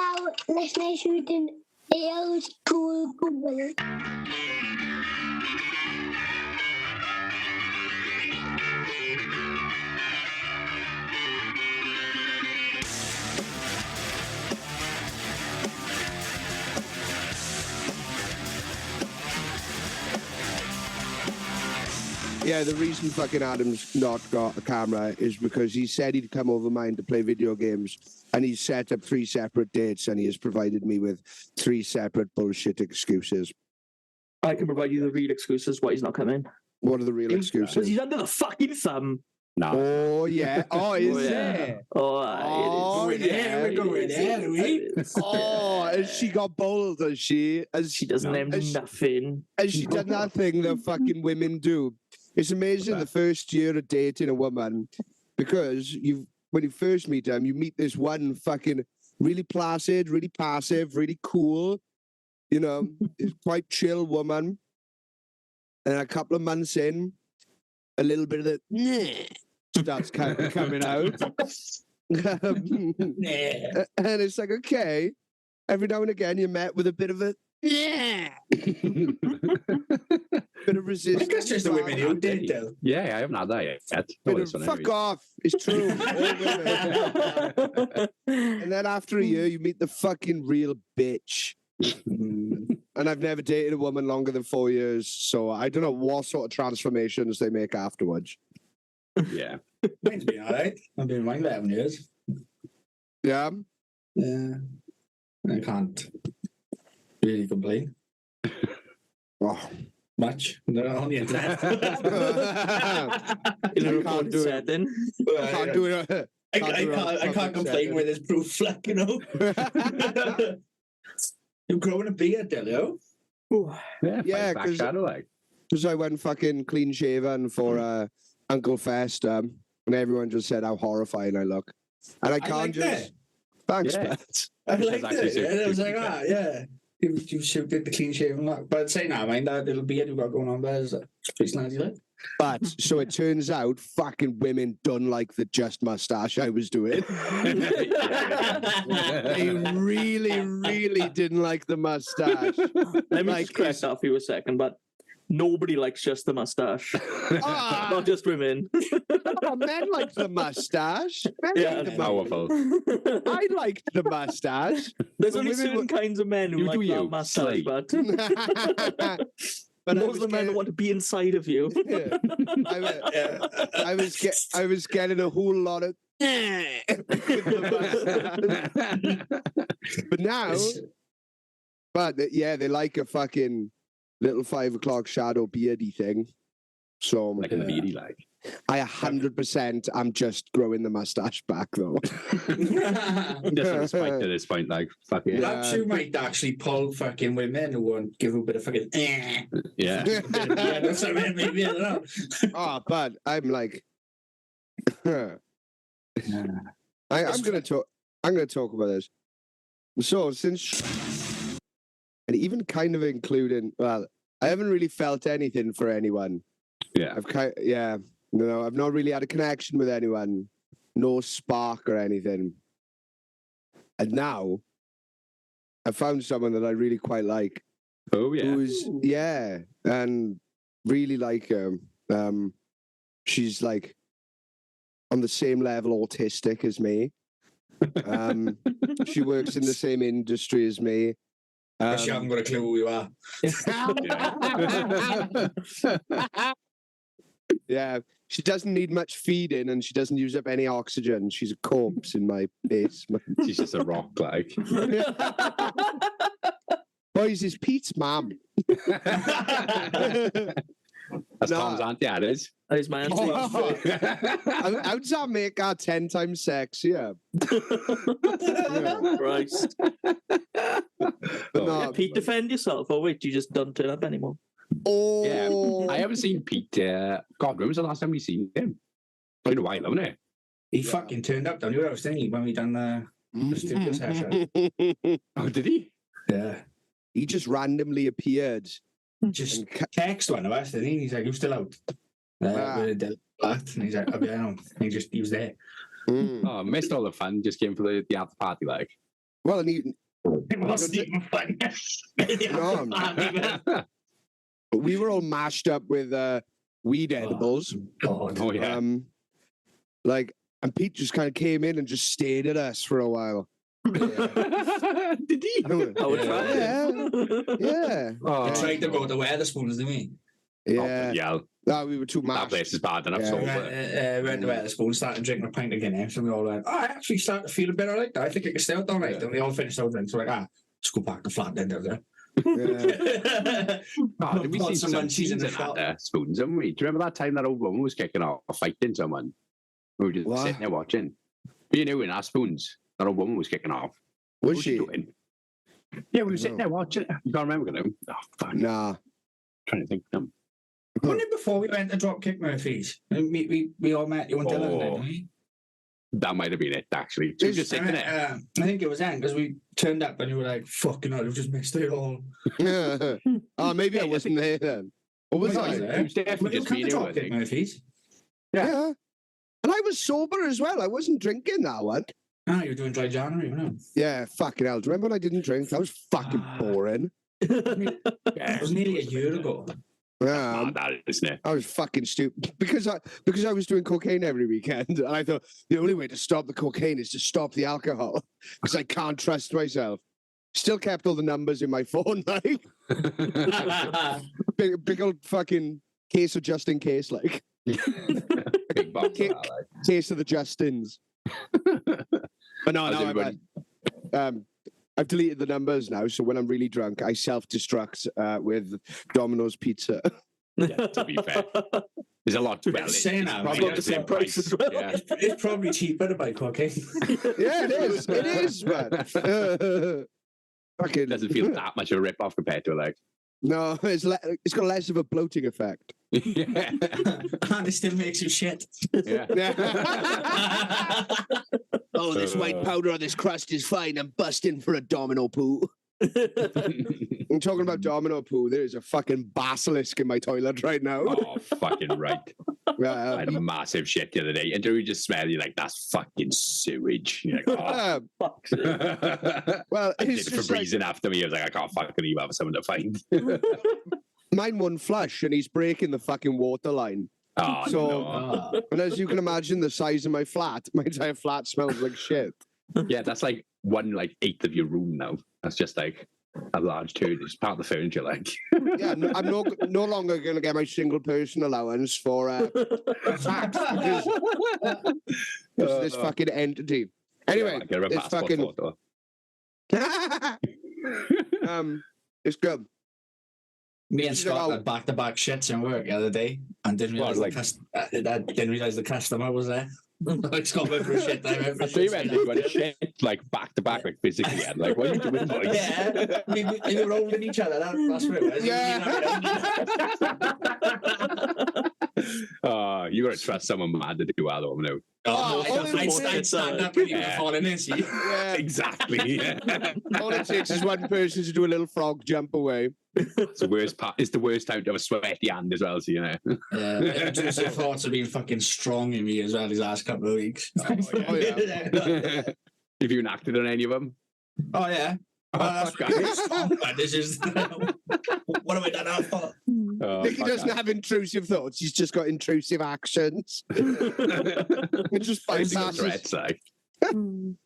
now listening to the old school Google. Yeah, the reason fucking Adam's not got a camera is because he said he'd come over mine to play video games, and he's set up 3 separate dates, and he has provided me with 3 separate bullshit excuses. I can provide you the real excuses why he's not coming. What are the real excuses? Because he's under the fucking thumb. No. Oh, yeah. Oh, is yeah. it? Oh, it is. We're going there, are we? Oh, has she got bold, has she? She doesn't have nothing. Has she done that thing that fucking women do? It's amazing the first year of dating a woman, because when you first meet them, you meet this one fucking really placid, really passive, really cool, quite chill woman. And a couple of months in, a little bit of the starts coming out. And it's like, okay, every now and again you're met with a bit of a bit of resistance. That's just the women who did, though. Yeah, I haven't had that yet. Fuck off. It's true. And then after a year, you meet the fucking real bitch. And I've never dated a woman longer than 4 years, so I don't know what sort of transformations they make afterwards. Yeah. Mine's been alright. I've been mine 11 years. Yeah? Yeah. I can't really complain. Oh. Much. They're on the internet. In a can't recorded do it. setting. Can't do it. I can't complain with this proof, like, You're growing a beard, Delio. Yeah, because because I went fucking clean shaven for Uncle Fest, and everyone just said how horrifying I look. And I can't just... Thanks, Yeah. Matt. I liked actually it. And I was like, yeah. You did the clean shaven look. But say no, mind that little beard you've got going on there is pretty snazzy, like. But so it turns out fucking women don't like the just mustache I was doing. They really, really didn't like the mustache. Let me just correct that for you a second, but nobody likes just the mustache. Not just women. Oh, men like the mustache. Men Yeah, like the powerful. I liked the mustache. There's But only women certain kinds of men who You like do that you, mustache, slave. but But most of the men want to be inside of you. Yeah. I was getting a whole lot of but now they like a fucking little 5 o'clock shadow beardy thing. So like in the beady, like. I 100% I'm just growing the mustache back though. Just at this point, like, fuck it. Perhaps you might actually pull fucking women who won't give a bit of fucking Yeah. or something, maybe, I don't know. Oh, but I'm like I'm gonna talk about this. So since and even kind of including I haven't really felt anything for anyone. Yeah. I've not really had a connection with anyone, no spark or anything. And now I found someone that I really quite like. Oh, yeah. Who's and really like her. She's like on the same level autistic as me. She works in the same industry as me. She haven't got a clue who you are. Yeah, she doesn't need much feeding and she doesn't use up any oxygen. She's a corpse in my basement. She's just a rock, like. Boys, is Pete's mum. That's Tom's auntie, that is. That is my answer. How does that make her 10 times sexier? Christ. But no, Pete, defend yourself. Oh, wait, you just don't turn up anymore. Oh, Yeah, I haven't seen Pete. God, when was the last time we seen him? Been a while, haven't it? He fucking turned up down here, I was thinking, when we done the studio session. Oh, did he? Yeah. He just randomly appeared. Just text one of us, didn't he? He's like, "Who's still out?" And he's like, "Oh, yeah, no." He was there. Mm. Oh, missed all the fun. Just came for the after party, like. Well, and he, It wasn't even fun. No. we were all mashed up with weed edibles. God. Oh, yeah. And Pete just kind of came in and just stared at us for a while. Did he? I would try. Yeah. Oh, I tried to go to Weatherspoons, didn't we? Yeah. yeah. No, we were too That mashed. place is bad enough. Yeah. So, We went to Weatherspoons, started drinking a pint of Guinness, and we all went, I actually started to feel a bit alright. I think I can stay out all night. Yeah. And we all finished our drinks. We're like, let's go back to flat then, there. Yeah. oh, did we Got see some some munchies scenes in the in shop. that spoons, haven't we? Do you remember that time that old woman was kicking off, fighting someone? We were just What? sitting there watching. You know, in our spoons, that old woman was kicking off. Was What she? doing? Yeah, we were sitting No. there watching. You can't remember, can you? Oh, fuck. Nah. Trying to think. Wasn't it before we went to Dropkick Murphy's? And we all met you and Dylan, Oh. didn't we? That might have been it, actually. So we were just sitting there. I think it was then, because we turned up and you were like, fucking hell, you've just missed it all. Oh, maybe I wasn't there then. What was Well, I? you It was definitely Well, you just come me to and you, I Dropkick think. Murphy's. Yeah. And I was sober as well. I wasn't drinking that one. Ah, you were doing dry January, weren't Yeah, fucking hell. Do you remember when I didn't drink? That was fucking boring. you? It was nearly a year ago. Yeah, That isn't it? I was fucking stupid because I was doing cocaine every weekend, and I thought the only way to stop the cocaine is to stop the alcohol because I can't trust myself. Still kept all the numbers in my phone, like big old fucking case of just in case, like Big box. Kick. case of the Justins. But no, How's no, everybody? I've deleted the numbers now, so when I'm really drunk, I self-destruct with Domino's Pizza. Yeah, to be fair. There's a lot to Well, saying that, probably mate, About the same price as well. Yeah. It's probably cheaper to buy cocaine. Yeah, it is. It is, man. Fucking Doesn't feel that much of a rip-off compared to like. No, it's got less of a bloating effect. Yeah. And it still makes you shit. Yeah. Oh, this white powder on this crust is fine. I'm busting for a domino poo. I'm talking about domino poo. There is a fucking basilisk in my toilet right now. Oh, fucking right. I had a massive shit the other day, and you just smell, you're like, that's fucking sewage. You're like, oh. Fuck's sake. Well, I did it's it for just like, breezing after me. I was like, I can't fucking even have someone to find. mine won't flush, and he's breaking the fucking water line. Oh, So- no. And as you can imagine, the size of my entire flat smells like shit. Yeah, that's like 1/8 of your room now. That's just like a large turd. It's part of the furniture, like. Yeah, I'm no longer going to get my single person allowance for tax because of this fucking entity. Anyway, Yeah, get a it's passport fucking photo. it's good. Me and She's Scott about- had back-to-back shits in work the other day and didn't What, realise like- didn't realise the customer was there. Like Scott went for a shit time. I thought you meant you went shit like back to back, like physically. And like, what are you doing, boys? Yeah, we were holding each other. That's what it was. Yeah. You gotta trust someone mad to do that, though. No. Oh, Oh, I'd stand up and you were Yeah. falling in, see? Yeah, Exactly. all it takes is one person to do a little frog jump away. It's the worst part. It's the worst time to have a sweaty hand as well. So you know. Yeah, Joseph thoughts have been fucking strong in me as well these last couple of weeks. Oh, yeah. Have you acted on any of them? Oh, yeah. Oh, That's fuck really off. strong, man. This is what have I done that for? Oh, Nicky fuck doesn't that. have intrusive thoughts. He's just got intrusive actions. It just Physical bypasses. threats, like. I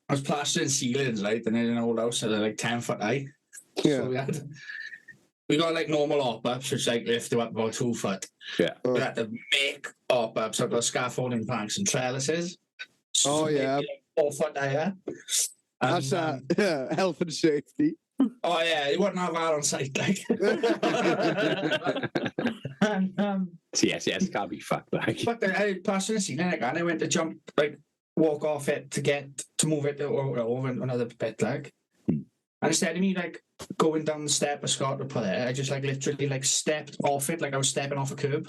was plastering ceilings, right? And in an old house, so they're like 10 foot high. So Yeah. we got like normal op-ups, which like lift you up about 2 foot. Yeah. We had to make op-ups. I've got scaffolding planks and trellises. Oh, yeah. Like 4 foot higher. That's And, health and safety. oh yeah, you wouldn't have that on site, like. And, yes, can't be fucked, like. but then I passed in the ceiling again. And I went to jump, like, walk off it to move it over another bit, like. And instead of me like going down the step of Scott to put it, I just like literally like stepped off it, like I was stepping off a curb.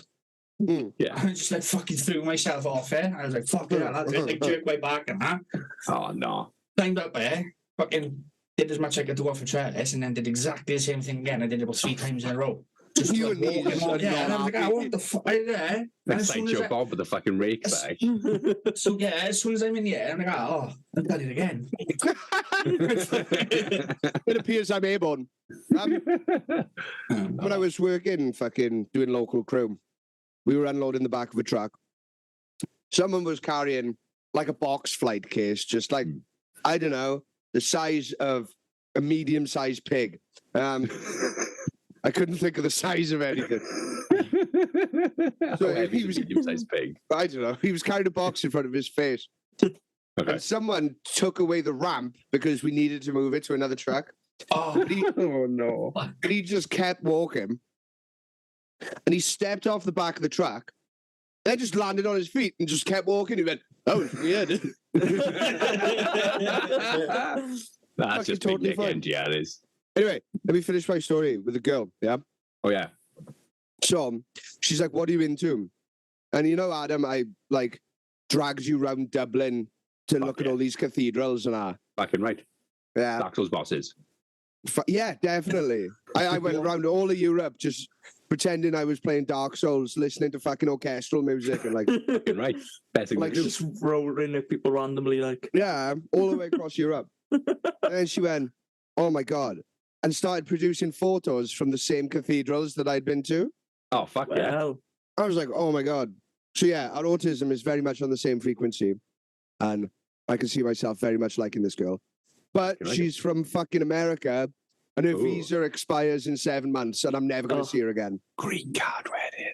Yeah. I just like fucking threw myself off it. I was like, fuck it, that's it. Like jerked my back and that. Oh no. Climbed up there, fucking did as much I could do off a trellis, and then did exactly the same thing again. I did it about 3 times in a row. Just You and me walking just on, yeah, and I was like, what the fuck? Yeah. That's like Joe Bob with the fucking rake bag. So yeah, as soon as I'm in the air, I'm like, oh, I've done it again. It appears I'm airborne. When I was working, fucking doing local crew, we were unloading the back of a truck. Someone was carrying like a box flight case, just like, I don't know, the size of a medium-sized pig. I couldn't think of the size of anything. So He he was, medium-sized pig. I don't know, he was carrying a box in front of his face. Okay. And someone took away the ramp because we needed to move it to another truck. Oh, Oh no. And he just kept walking. And he stepped off the back of the truck. Then just landed on his feet and just kept walking. He went, oh, it's weird. That's just totally big dick fine. energy, yeah, it is. Anyway, let me finish my story with the girl. Yeah. Oh, yeah. So she's like, what are you into? And you know, Adam, I like drags you around Dublin to look at all these cathedrals and that. Fucking right. Yeah. Dark Souls bosses. Yeah, definitely. I went around all of Europe just pretending I was playing Dark Souls, listening to fucking orchestral music and like, Fucking right. Best thing Like, to do. Just rolling at people randomly, like. yeah, all the way across Europe. And then she went, oh my God. And started producing photos from the same cathedrals that I'd been to. Oh, fuck yeah. Well, I was like, oh my God. So yeah, our autism is very much on the same frequency. And I can see myself very much liking this girl. But You like she's from fucking America and her Ooh. visa expires in 7 months and I'm never going to Oh. see her again. Green card wedding.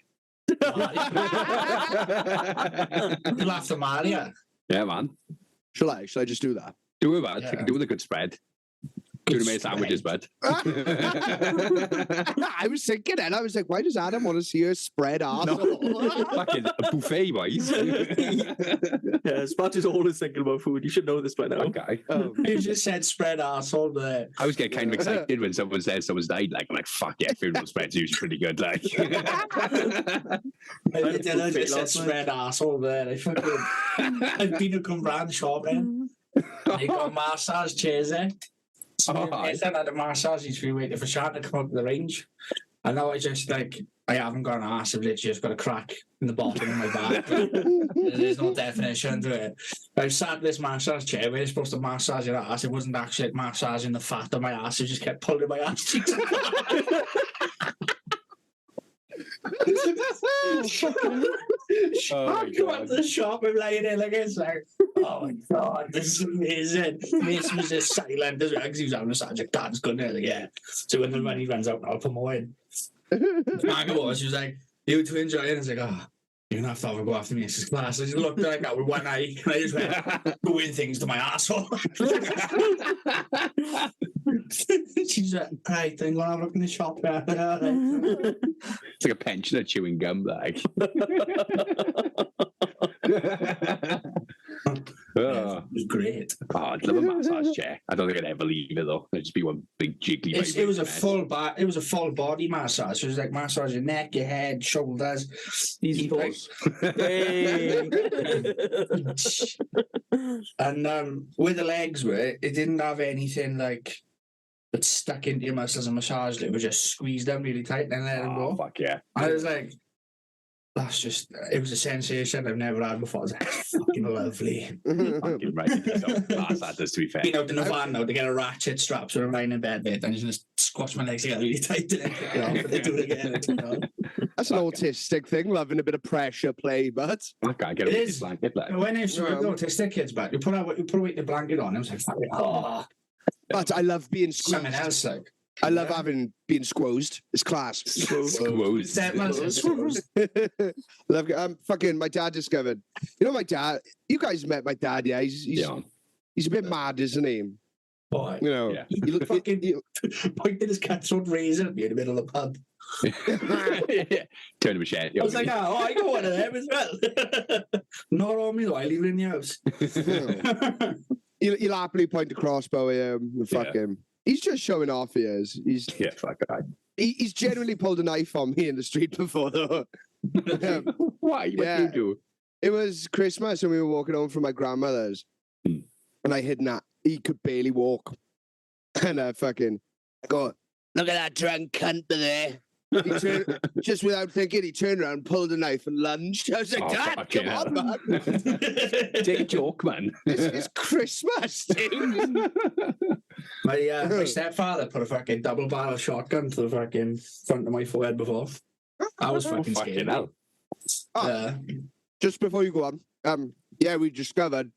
you'll have to marry her. Yeah, man. Shall I just do that? Do it, man. Yeah. You can do with a good spread. Do the made sandwiches, bud. I was thinking and I was like, why does Adam want to see her spread arsehole? Fucking a buffet, boys. yeah, Spot is always thinking about food. You should know this by now. Okay. You just said spread arsehole there. I was getting kind of excited when someone says someone's died. Like, I'm like, fuck yeah, funeral spread's usually pretty good. Like, I just said spread arsehole there. I've been to come round shopping. They got massage chairs there. So I had a massage each week waiting for Sean to come up to the range. And now I just like, I haven't got an arse, I've literally just got a crack in the bottom of my back. There's no definition to it. I sat in this massage chair where you're supposed to massage your ass. It wasn't actually like massaging the fat of my ass, it just kept pulling my ass cheeks. I come up to the shop, I'm laying there like it's like, oh my God, this is amazing. Mace was just silent as well because he was having a massage. Like, Dad's good now, like, yeah. So when the money runs out, I'll put more in. Margaret, she was like, you two enjoy it? And I was like, oh, you're gonna have to go after Mace's class. I just looked like that with one eye and I just went doing things to my asshole. She's like, right, then go and have a look in the shop. it's like a pensioner chewing gum bag. It was great. Oh, I'd love a massage chair. I don't think I'd ever leave it though. It'd just be one big jiggly. It was a mess. full body massage. It was like massage your neck, your head, shoulders. Easy Like- pose. Hey. And where the legs were, it didn't have anything like that stuck into your muscles and massaged it. It was just squeezed them really tight and then let them Oh, go. fuck yeah. And I was like, that's just, it was a sensation I've never had before. I was like, fucking lovely. Fucking right. Massages, to be fair. Being out in the van now to get a ratchet strap so I'm lying in bed, mate, and just squash my legs together really tight and then pick it off and then do it again. You know? That's an autistic thing, loving a bit of pressure play, but I can't get It away is. with blanket. Like. When I used to work with autistic kids back, you put away the blanket on, I was like, fucking, oh, but I love being something squeezed. else like. I love having being squozed. It's class. Squoze. Love fucking my dad discovered. You know my dad. You guys met my dad, yeah. He's a bit mad, isn't he? Boy. You know. Yeah. He fucking pointed his cutthroat razor at me in the middle of the pub. Turn the machete. I was like, oh, I got one of them as well. Not on me though, I leave it in the house. You'll happily point the crossbow at him. And fuck him. He's just showing off. He is. yeah, fuck that. He's genuinely pulled a knife on me in the street before, though. Why? What Yeah. do you do? It was Christmas and we were walking home from my grandmother's. And I hid that. He could barely walk. And I go, look at that drunk cunt there. Just without thinking, he turned around, pulled a knife, and lunged. I was like, Oh, Dad, fucking come on, hell. man. Take a joke, man. It's Christmas, dude. My stepfather put a fucking double barrel shotgun to the fucking front of my forehead before. I was fucking scared. hell. Oh, just before you go on, yeah, we discovered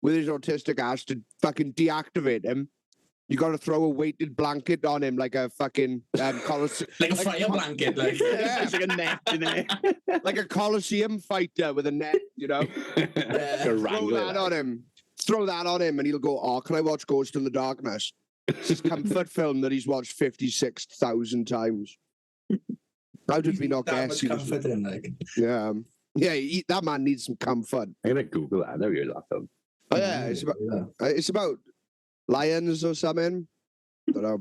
with his autistic ass to fucking deactivate him, you got to throw a weighted blanket on him like a fucking Colosseum. Like a fire blanket, like. Yeah. It's like a net in there. Like a Colosseum fighter with a net, you know? Throw that on him. Throw that on him and he'll go, oh, can I watch Ghost in the Darkness? It's his comfort film that he's watched 56,000 times. How did we not That guess? much comfort in, like. Yeah. Yeah, that man needs some comfort. I'm going to Google that. I never heard that film. Oh, yeah, it's about lions or something. Don't know.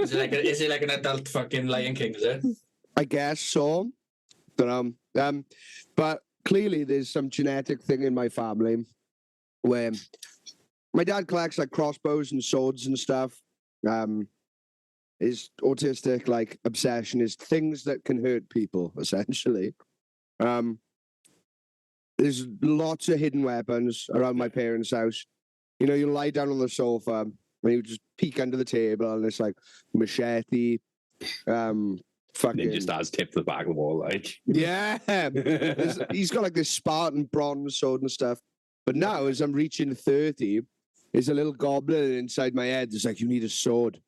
Is it like an adult fucking Lion King, is it? I guess so. Don't know. But clearly there's some genetic thing in my family where my dad collects like crossbows and swords and stuff. His autistic like obsession is things that can hurt people, essentially. There's lots of hidden weapons around my parents' house. You know, you lie down on the sofa and you just peek under the table and it's like machete, fucking... Then just has tipped to the back of the wall, like. Yeah. He's got like this Spartan bronze sword and stuff. But now, as I'm reaching 30, there's a little goblin inside my head. It's like, you need a sword.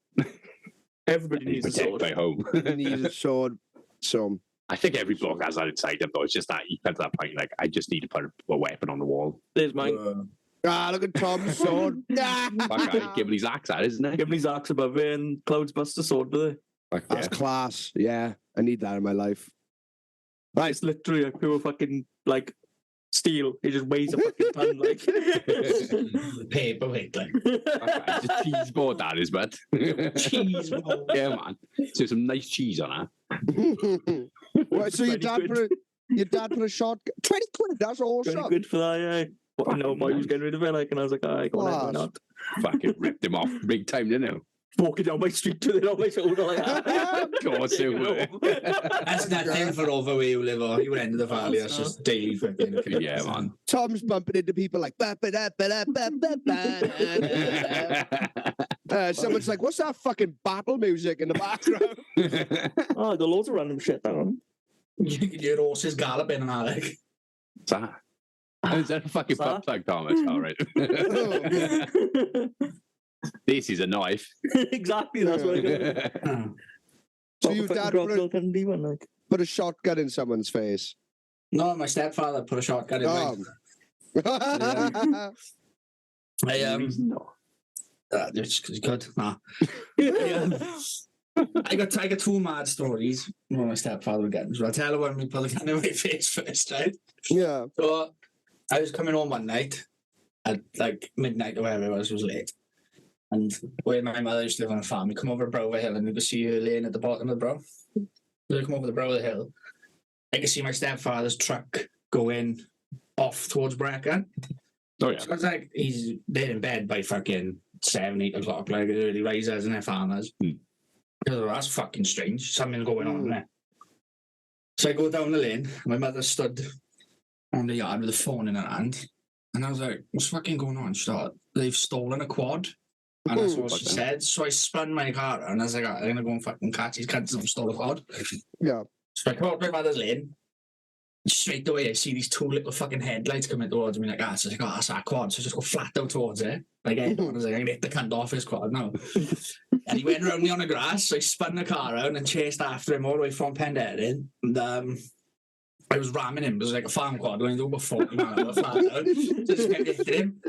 Everybody needs a sword. By home. You need a sword. So... I think every bloke has that inside them, though. It's just that you come to that point, like, I just need to put a weapon on the wall. There's mine. look at Tom's sword. Fuck, I give him his axe, that isn't it? Give me his axe above it and Cloud's Buster sword with it. Fuck, That's class. Yeah, I need that in my life. Right. It's literally like pure fucking like steel. It just weighs a fucking ton, like. Paperweight, like. It's a cheese board, that is, but. Cheese board. Yeah, man. So some nice cheese on that. Well, so your dad put a shotgun. 20 quid. That's awesome. Very good for that, yeah. But I know my was getting rid of it, like, and I was like, alright, go on, why not? Fucking ripped him off big time, didn't you? Walking down my street with it on my shoulder, like, Of course it would. That's nothing for over where you live, or you end of the valley. That's just daily fucking. Yeah, man. Tom's bumping into people like. Someone's like, "What's that fucking battle music in the background?" oh, the loads of random shit down. Your horses galloping and all, like. What's that? Is that a fucking butt plug, Thomas? All right. This is a knife. Exactly, that's what I got. So your dad put a shotgun in someone's face. No, my stepfather put a shotgun in mine. Just because he could. Nah. I got two mad stories. One my stepfather would get. So I'll tell her when we put the gun in my face first, right? Yeah. So I was coming home one night at like midnight or whatever it was late. And where my mother used to live on a farm, we come over the brow of the hill and you could see her laying at the bottom of the brow. So I come over the brow of the hill. I could see my stepfather's truck going off towards Brecon. Oh, yeah. So it's like he's there in bed by fucking 7, 8 o'clock, like early risers and their farmers. Oh, that's fucking strange. Something's going on there. So I go down the lane. My mother stood on the yard with a phone in her hand. And I was like, what's fucking going on? She thought, they've stolen a quad. And that's what she said. So I spun my car around. I was like, I'm going to go and fucking catch these cunts and stole a quad. Yeah. So I come out my mother's lane. Straight away, I see these two little fucking headlights coming towards me like, so I was like, that's our quad. So I just go flat out towards it. Like, I was like, I'm going to hit the cunt off his quad now. And he went around me on the grass. So I spun the car around and chased after him all the way from Penderyn. And I was ramming him. It was like a farm quad going over 40 miles flat out. So I just kept hitting him.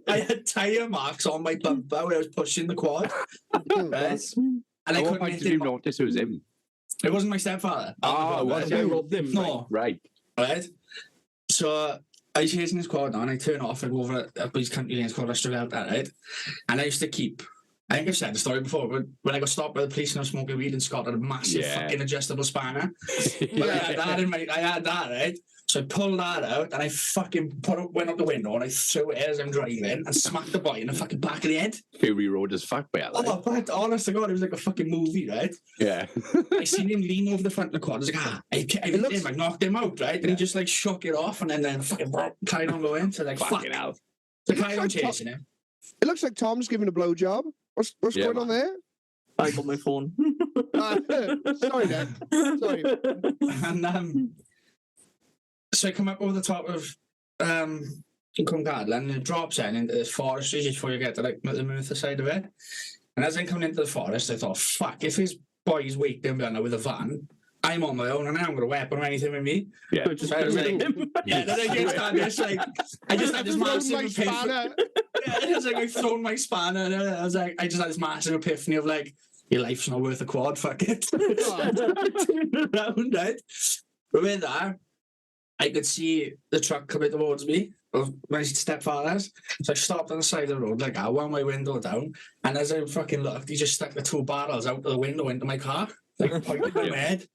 I had tyre marks on my bumper where I was pushing the quad. Right? And I couldn't hit him. Notice it was him? It wasn't my stepfather. Oh, was it? robbed him. No. Right. So I was chasing his quad on. I turn off. I go over up his country lanes called Estrella, right? And I used to keep. I think I've said the story before, but when I got stopped by the police and I was smoking weed in Scotland, a massive fucking adjustable spanner. But I had that, right? So I pulled that out and I fucking went out the window and I threw it as I'm driving and smacked the boy in the fucking back of the head. Fury Road as fuck, by Oh, but honest to God, it was like a fucking movie, right? Yeah. I seen him lean over the front of the quad. I was like, I hit him, I knocked him out, right? And he just like shook it off and then fucking carried on going. So like, Fucking fuck. hell. So carried on chasing him. It looks like Tom's giving a blowjob. What's Yeah, going on there? I got my phone. Sorry, Dan. Sorry. And so I come up over the top of Cumgadlan and it drops in into this forest just before you get to like the Merthyr side of it. And as I'm coming into the forest, I thought, fuck, if his boys wake them down with a van, I'm on my own and I haven't got a weapon or anything with me. Yeah. So I was like, yeah, then I just had this like, I just had this massive epiphany. spanner. Yeah, it was like I've thrown my spanner and I was like, I just had this massive epiphany of like, your life's not worth a quad, fuck it. Turned around, right? But with that, I could see the truck coming towards me of my stepfather's. So I stopped on the side of the road, like I wound my window down, and as I fucking looked, he just stuck the 2 barrels out of the window into my car, like pointed at my head.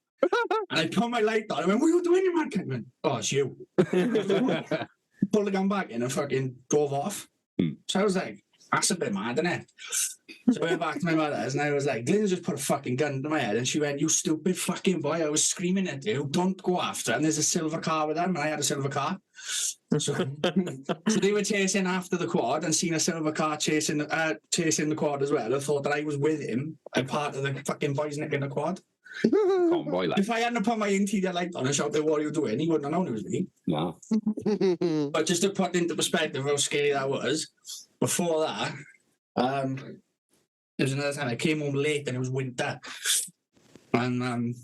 And I put my light on. I went, "What are you doing, you man?" I went, "Oh, it's you." Pulled the gun back in and fucking drove off. So I was like, that's a bit mad, isn't it? So I went back to my mother's and I was like, Glyn just put a fucking gun to my head and she went, "You stupid fucking boy, I was screaming at you, don't go after her." And there's a silver car with them and I had a silver car. So they were chasing after the quad and seen a silver car chasing the quad as well. I thought that I was with him and part of the fucking boys nicking the quad. Convoy, like. If I hadn't put my interior light on and shouted, "What are you doing?" he wouldn't have known it was me. No. But just to put into perspective how scary that was, before that, there was another time I came home late and it was winter. And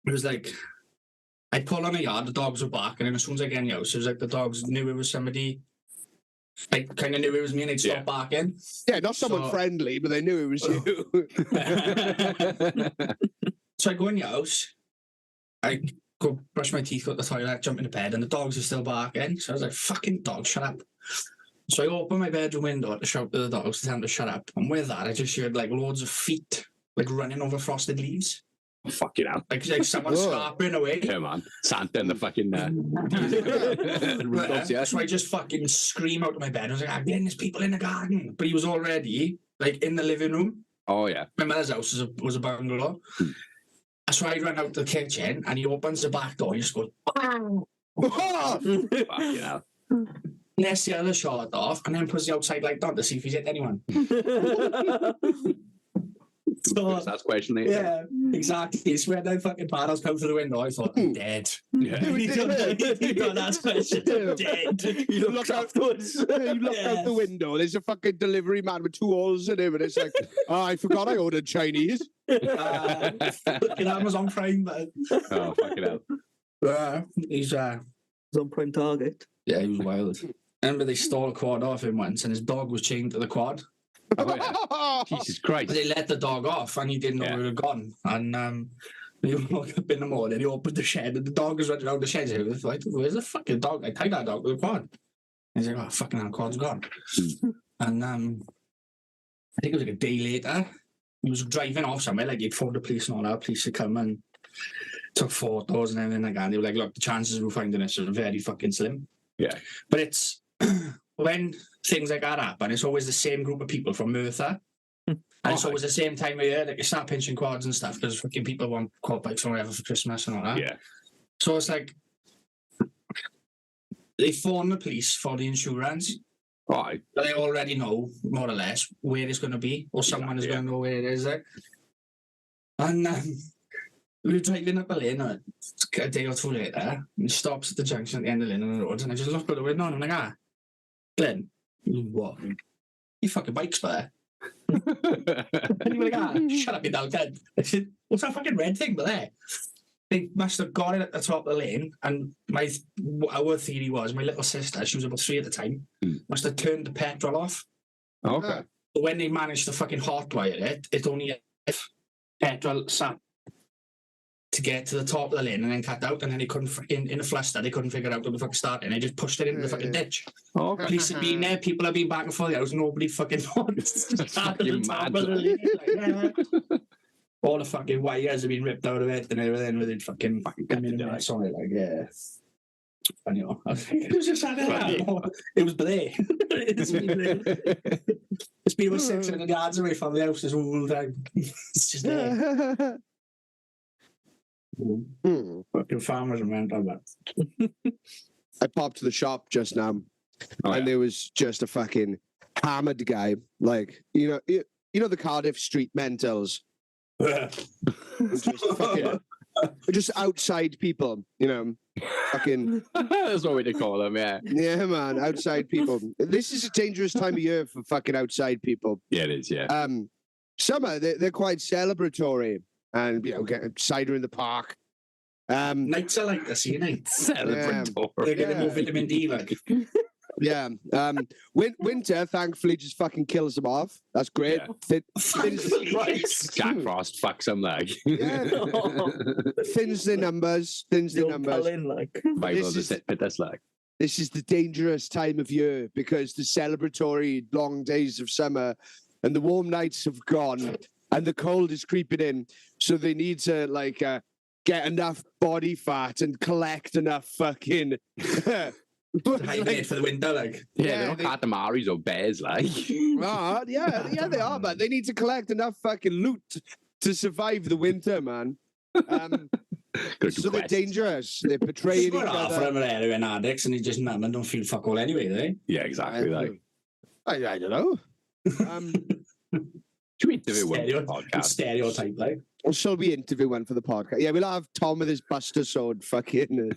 it was like, I pull on a yard, the dogs were barking, and as soon as I get in the house, it was like the dogs knew it was somebody. I kind of knew it was me and they'd stop barking. Yeah, not someone So- friendly, but they knew it was you. So I go in the house, I go brush my teeth, go to the toilet, jump into bed, and the dogs are still barking. So I was like, "Fucking dog, shut up." So I open my bedroom window to shout to the dogs to tell them to shut up. And with that, I just heard like loads of feet like running over frosted leaves. Fucking hell. Like someone Whoa. scarping away. Come on. Santa and the fucking Rudolph's, yeah. So I just fucking scream out of my bed. I was like, "Again, there's people in the garden." But he was already like in the living room. Oh, yeah. My mother's house was a bungalow. So I ran out to the kitchen and he opens the back door and he just goes, "Bang!" Fucking hell. Lets the other shot off and then puts the outside light on to see if he's hit anyone. So, That's question later. yeah, exactly. So when I fucking paddles come through the window, I thought, "I'm dead." Yeah. He got that question. "I'm dead." You look afterwards. You look out the window. There's a fucking delivery man with 2 holes in him, and it's like, "Oh, I forgot I ordered Chinese." Fucking Amazon Prime, but Oh, fucking hell. he's on Prime Target. yeah, he was wild. I remember they stole a quad off him once, and his dog was chained to the quad. Oh, yeah. Jesus Christ. They let the dog off, and he didn't know Yeah. where it had gone. And he woke up in the morning, he opened the shed, and the dog was running around the shed. He was like, "Where's the fucking dog? I tied that dog to the quad." And he's like, "Oh, fucking hell, quad's gone." And I think it was like a day later, he was driving off somewhere, like he'd phoned the police and all that. Police had come and took photos and everything like that. And they were like, "Look, the chances of we finding this are very fucking slim." Yeah. But it's when things like that happen, it's always the same group of people from Merthyr. And it's always the same time of year, like you start pinching quads and stuff because fucking people want quad bikes or whatever for Christmas and all that. Yeah. So it's like they phone the police for the insurance, Right. but they already know more or less where it's going to be, or someone is going to know where it is. Like. And we were driving up a lane a day or two later, and he stops at the junction at the end of the lane on the road, and I just look out the window and I'm like, "Ah, Glenn, what? You fucking bike's there." And he was like, "Ah, shut up, you dull cunt." I said, "What's that fucking red thing there?" They must have got it at the top of the lane, and our theory was my little sister, she was about 3 at the time, must have turned the petrol off. Okay. But when they managed to fucking hotwire it, it only if petrol sat to get to the top of the lane and then cut out, and then they couldn't in a fluster, they couldn't figure out what the fuck started, and they just pushed it into the fucking ditch. Okay. Police have been there, people have been back and forth the house, nobody fucking wants to start at the fucking top mad. of the lane. Like, yeah. All the fucking wires have been ripped out of it and everything with it fucking cut in it a down. mess on it, like, yeah. And, you know, I was like, it was just like that. It was Brie. It's been about 600 yards away from the house this whole time. It's just there. Fucking farmers are mental, but I popped to the shop just now, and there was just a fucking hammered guy. Like, you know the Cardiff street mentals. Just outside people, you know, fucking. That's what we call them, yeah. Yeah, man, outside people. This is a dangerous time of year for fucking outside people. Yeah, it is, yeah. Summer, they're quite celebratory, and you know, get cider in the park. Nights are like this, you know. Celebratory. They're getting more vitamin D, like. Yeah. Winter, thankfully, just fucking kills them off. That's great. Yeah. Christ. Jack Frost fucks them, like. Thins their numbers. Culling, like. Bible the sit pit, that's like. This is the dangerous time of year because the celebratory long days of summer and the warm nights have gone and the cold is creeping in. So they need to, like, get enough body fat and collect enough fucking... Hibernate for the winter, like. Yeah, they're not Catamaris or bears, like. Yeah, they are, but they need to collect enough fucking loot to survive the winter, man. So they're dangerous. They're betraying each other. For other. them heroin addicts, and he just don't feel fuck all anyway, do they? Yeah, exactly. Like. I don't know. Should we interview one for the podcast? Stereotype, like. Or shall we interview one for the podcast? Yeah, we'll have Tom with his Buster Sword fucking...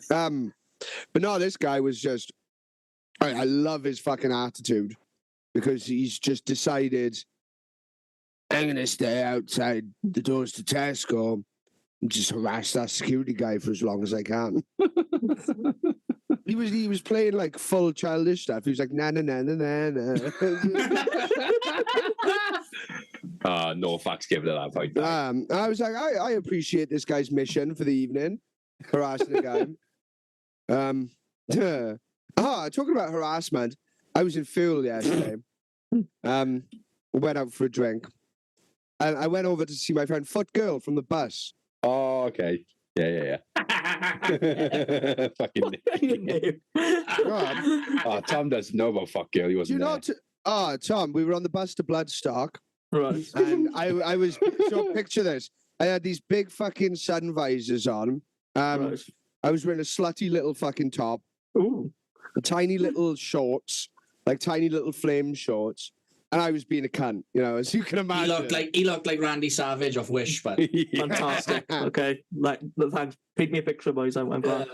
But no, this guy was just... I love his fucking attitude because he's just decided I'm going to stay outside the doors to Tesco and just harass that security guy for as long as I can. He was playing like full childish stuff. He was like, na na na na na na. No fucks given at that point. I was like, I appreciate this guy's mission for the evening, harassing the guy. Talking about harassment, I was in Fuel yesterday. Went out for a drink, and I went over to see my friend Foot Girl from the bus. Oh, okay. Yeah. Fucking Nicky. Tom doesn't know about Fuck Girl. He wasn't there. Tom, we were on the bus to Bloodstock. Right. And I was, so picture this. I had these big fucking sun visors on. Right. I was wearing a slutty little fucking top. Ooh. Tiny little shorts, like tiny little flame shorts. And I was being a cunt, you know, as you can imagine. He looked like Randy Savage off Wish, but Fantastic. Okay. Like, thanks. Paint me a picture, boys. I'm glad.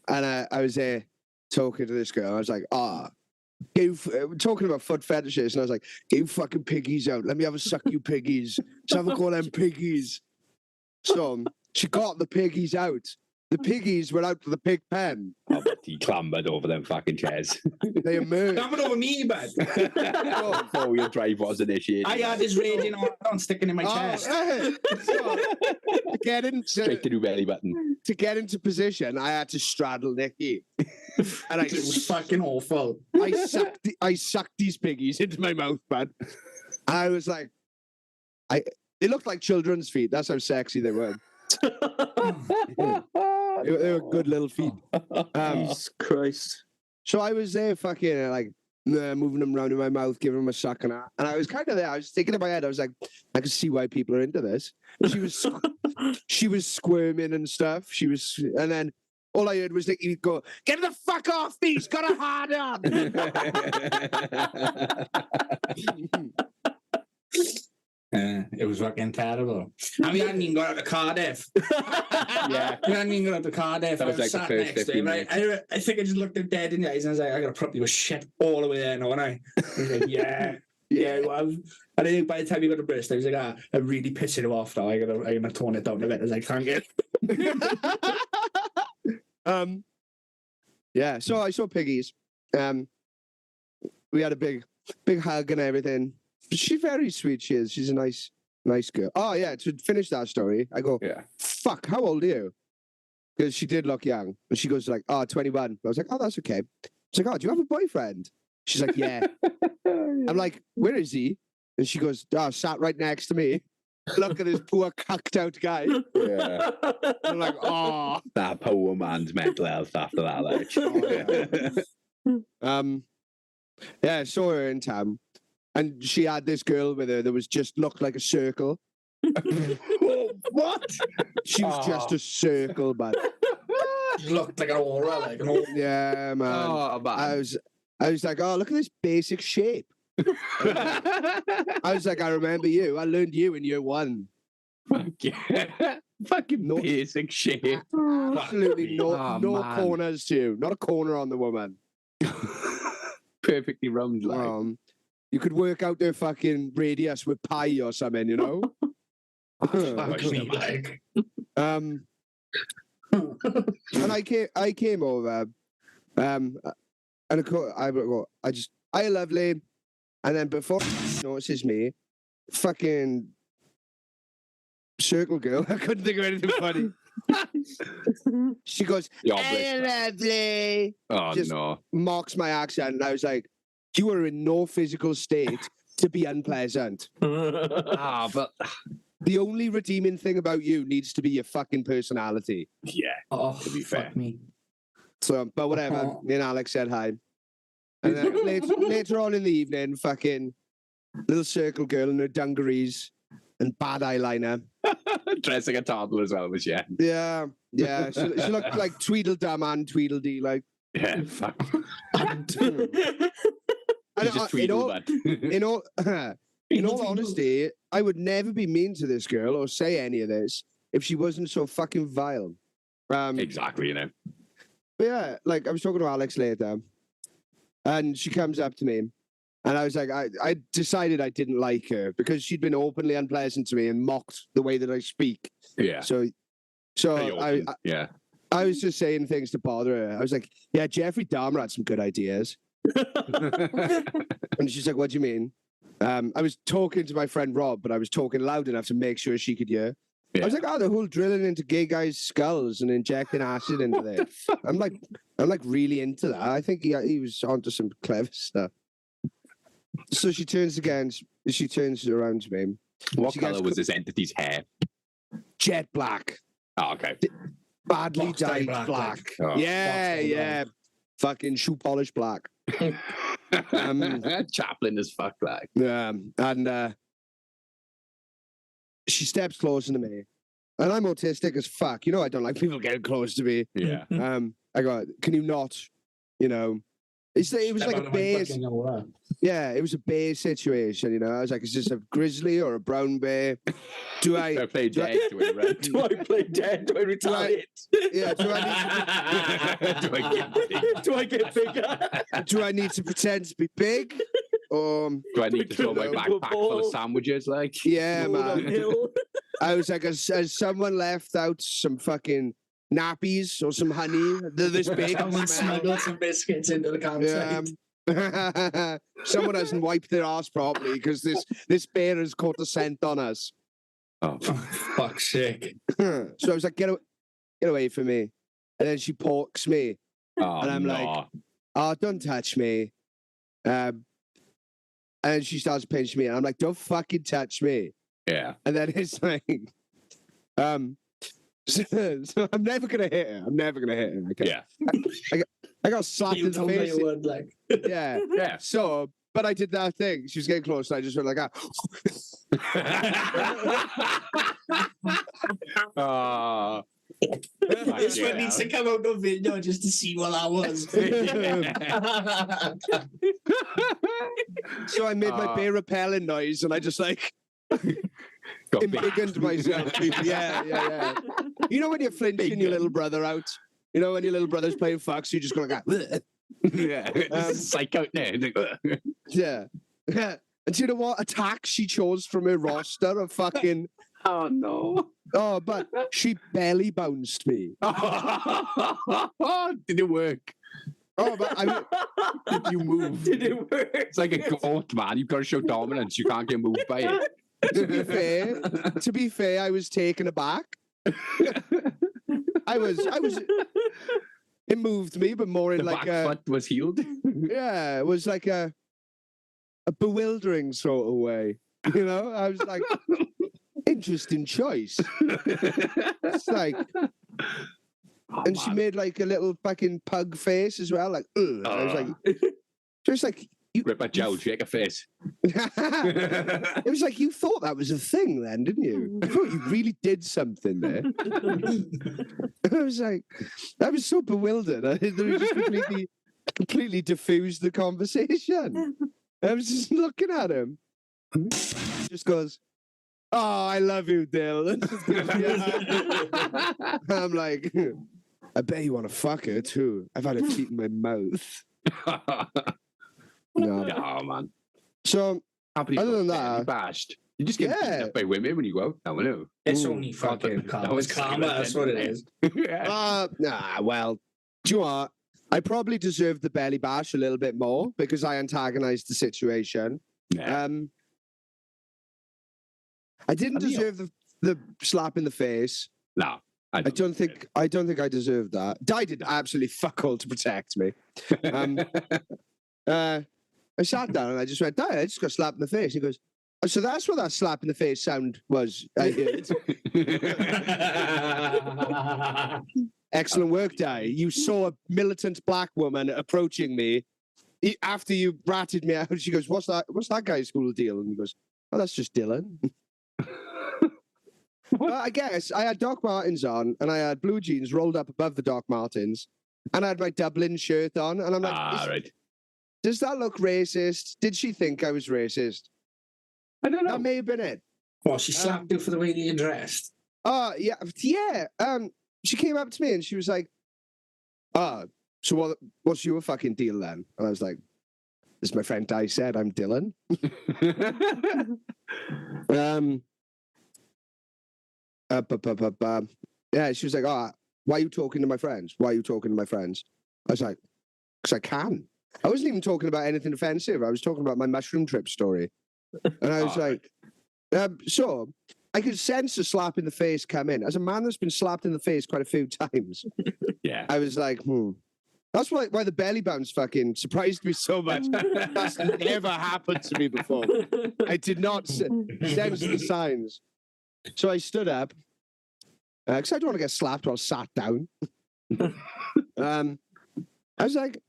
And I was there talking to this girl. I was like, talking about foot fetishes. And I was like, get you fucking piggies out. Let me have a suck you piggies. Let's have a go them piggies. So she got the piggies out. The piggies were out to the pig pen. Oh, but he clambered over them fucking chairs. They emerged. Clambered over me, man. Four-wheel drive was initiated. I had this raging on sticking in my chest. So, Straight to the belly button. To get into position, I had to straddle Nicky. And It was fucking awful. I sucked these piggies into my mouth, man. And I was like, they looked like children's feet. That's how sexy they were. They were good little feet. Jesus Christ. So I was there fucking like moving them around in my mouth, giving them a suck and that. And I was kind of there. I was thinking in my head, I was like, I can see why people are into this. She was squirming and stuff. And then all I heard was Nicky go, get the fuck off me, he's got a hard on. It was fucking terrible. And we hadn't even got out to Cardiff. Yeah. We hadn't even got out to Cardiff. That was I like the sat first next to 15 him. Right? I think I just looked him dead in the eyes and I was like, I gotta probably was shit all the way there now, and I was like, yeah, well. And I think by the time he got to Bristol, I was like, I'm really pissing him off now. I'm gonna tone it down a bit. I was like, thank you. Yeah, so I saw piggies. We had a big hug and everything. She's very sweet, she is. She's a nice girl. Oh, yeah, to finish that story, I go, fuck, how old are you? Because she did look young. And she goes like, 21. I was like, oh, that's okay. She's like, oh, do you have a boyfriend? She's like, yeah. I'm like, where is he? And she goes, sat right next to me. look at this poor cucked out guy. Yeah. I'm like, oh. That poor man's mental health after that. Like. Yeah, I saw her in town, and she had this girl with her that was just looked like a circle. What? She was just a circle, man. She looked like an aura, like an aura. Yeah, man. Oh, man. I was like, oh, look at this basic shape. I was like, I remember you. I learned you in year 1. Fucking No- basic shit. Absolutely no man. corners to you. Not a corner on the woman. Perfectly round, like. You could work out their fucking radius with pi or something, you know? Fuck me, like. And I came over, and I go, hi, lovely. And then before she notices me, fucking circle girl, I couldn't think of anything funny. She goes, hi, lovely. Oh, Just- no. Mocks my accent. And I was like, you are in no physical state to be unpleasant. But The only redeeming thing about you needs to be your fucking personality. yeah. Oh, To be fuck fair. me. So, but whatever. Me and Alex said hi. And then later on in the evening, fucking little circle girl in her dungarees and bad eyeliner. Dressing a toddler as well, was yeah. Yeah. She looked like Tweedledum and Tweedledee, like. Yeah, fuck. And You just tweedle that. in all honesty, I would never be mean to this girl or say any of this if she wasn't so fucking vile. Exactly, you know. But yeah, like I was talking to Alex later, and she comes up to me, and I was like, I decided I didn't like her because she'd been openly unpleasant to me and mocked the way that I speak. Yeah. So Pretty I open, yeah. was just saying things to bother her. I was like, yeah, Jeffrey Dahmer had some good ideas. And she's like, what do you mean? I was talking to my friend Rob, but I was talking loud enough to make sure she could hear. I was like, oh, the whole drilling into gay guys' skulls and injecting acid into there. I'm like really into that. I think he was onto some clever stuff. So she turns around to me. What She colour gets was this entity's hair? Jet black. Oh, okay. Badly Box dye dyed black, black. like. Oh. Yeah, Box dye yeah. Fucking shoe polish black. Chaplin as fuck, like. And she steps closer to me. And I'm autistic as fuck. You know, I don't like people getting close to me. Yeah. I go, can you not, you know? It was like a bear. Yeah, it was a bear situation, you know. I was like, is this a grizzly or a brown bear? Do I play dead? Do I play dead? Do I retaliate? Yeah, Do I get bigger? do I need to pretend to be big? Do I need to throw my backpack full of sandwiches? Like, Yeah, Roll man. uphill. I was like, has someone left out some fucking nappies or some honey? They're this big. Someone smuggled some biscuits into the campsite. Yeah. Someone hasn't wiped their ass properly because this bear has caught the scent on us. oh, Fuck's sake. So I was like, get away from me. And then she pokes me. oh And I'm no. like, oh, don't touch me. And she starts pinching me. And I'm like, don't fucking touch me. Yeah. And then it's like, so I'm never going to hit her. Okay? Yeah. I got slapped You in the told me face. you would, like. Yeah. Yeah. So, but I did that thing. She was getting close. And I just went like, Oh. This one needs to come out of video just to see what that was. So I made my bear repelling noise and I just like embiggened myself. Yeah. You know when you're flinching your little brother out? You know when your little brother's playing fuck, so you just go like that. Yeah. This is psych out there. Yeah. And do you know what attack she chose from her roster of fucking... Oh no. Oh, but she belly bounced me. Did it work? Oh, but I mean, Did you move? Did it work? It's like a goat, man. You've got to show dominance. You can't get moved by it. to be fair, I was taken aback. I was. It moved me, but more in The like back foot was healed. yeah, it was like a bewildering sort of way. You know, I was like, it interesting choice. It's like, and she made like a little fucking pug face as well. Like, ugh. I was like, just like, you Rip a jowl, shake a face. it was like you thought that was a thing then, didn't you? You thought you really did something there. I was like, I was so bewildered. They were just completely diffused the conversation. I was just looking at him. Just goes, "Oh, I love you, Dylan." I'm like, I bet you want to fuck her too. I've had a teeth in my mouth. No. Oh, man. So, other than that, bashed. You just get beaten up by women when you go out. I don't know. It's only fucking karma. It's karma, that's what it is. Well, do you know what? I probably deserved the belly bash a little bit more because I antagonized the situation. Yeah. I didn't deserve the slap in the face. No. I don't think I deserved that. Di did absolutely fuck all to protect me. I sat down and I just went, Di, I just got slapped in the face. He goes, "Oh, so that's what that slap in the face sound was." I heard. Excellent work, Di. You saw a militant black woman approaching me after you ratted me out. She goes, What's that guy's school deal?" And he goes, "Oh, that's just Dylan." Well, I guess I had Doc Martens on and I had blue jeans rolled up above the Doc Martens and I had my Dublin shirt on and I'm like, right. Does that look racist? Did she think I was racist? I don't know. That may have been it. Well, she slapped you for the way you dressed. Oh, yeah. She came up to me and she was like, so what's your fucking deal then? And I was like, this is my friend Di said, I'm Dylan. Yeah, she was like, why are you talking to my friends? Why are you talking to my friends? I was like, because I can. I wasn't even talking about anything offensive. I was talking about my mushroom trip story. And I was like, so I could sense a slap in the face come in. As a man that's been slapped in the face quite a few times, Yeah. I was like, That's why the belly bounce fucking surprised me so much. That's never happened to me before. I did not sense the signs. So I stood up, because I don't want to get slapped while sat down. I was like,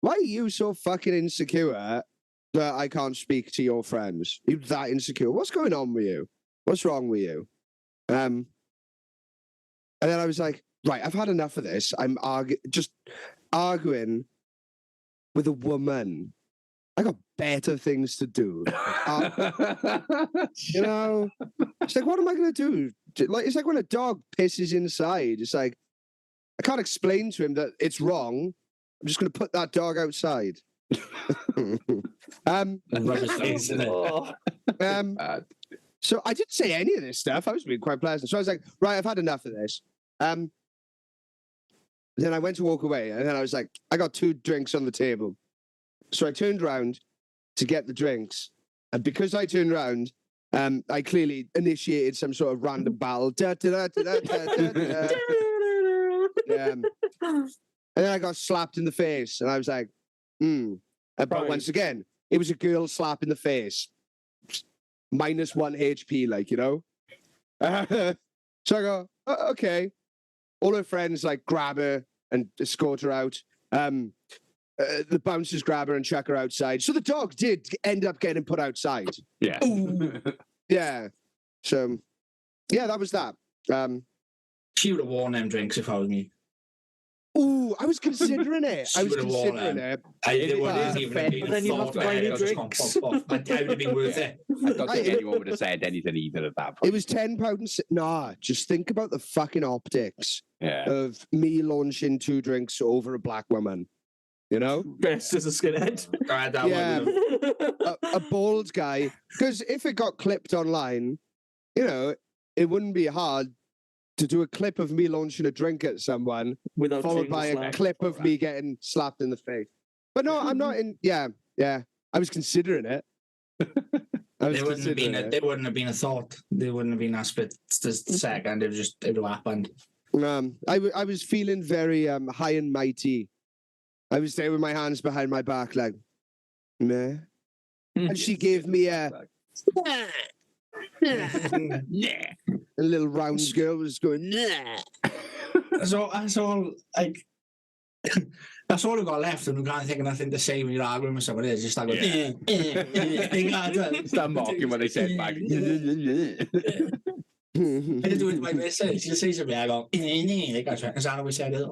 why are you so fucking insecure that I can't speak to your friends? You're that insecure. What's going on with you? What's wrong with you? And then I was like, right, I've had enough of this. I'm just arguing with a woman. I got better things to do. You know, it's like, what am I going to do? Like, it's like when a dog pisses inside. It's like, I can't explain to him that it's wrong. I'm just going to put that dog outside. So I didn't say any of this stuff. I was being quite pleasant. So I was like, right, I've had enough of this. Then I went to walk away, and then I was like, I got 2 drinks on the table. So I turned around to get the drinks. And because I turned around, I clearly initiated some sort of random battle. And then I got slapped in the face, and I was like, But once again, it was a girl slap in the face. -1 HP, like, you know? So I go, okay. All her friends, like, grab her and escort her out. The bouncers grab her and chuck her outside. So the dog did end up getting put outside. Yeah. Yeah. So, yeah, that was that. She would have worn them drinks if I was me. Ooh, I was considering it. I was considering it. Then you have to buy new drinks. I would have been worth it. I don't think anyone would have said anything either at that point. It was £10. Nah, just think about the fucking optics of me launching 2 drinks over a black woman. You know? Best as a skinhead. A bald guy. Because if it got clipped online, you know, it wouldn't be hard to do a clip of me launching a drink at someone, without followed by a clip of me getting slapped in the face. But no, I'm not in. Yeah. I was considering it. There wouldn't have been a thought. There wouldn't have been a split second. It would have happened. I was feeling very high and mighty. I was there with my hands behind my back, like, meh. And she gave me a. Yeah. A little round girl was going, nah. That's all, like, that's all I've got left, and we can't think of nothing to say when you're arguing with somebody. It's just like, Start mocking what they said back. I just do it to my missus. She'll say something, I go, like, that's how we said it.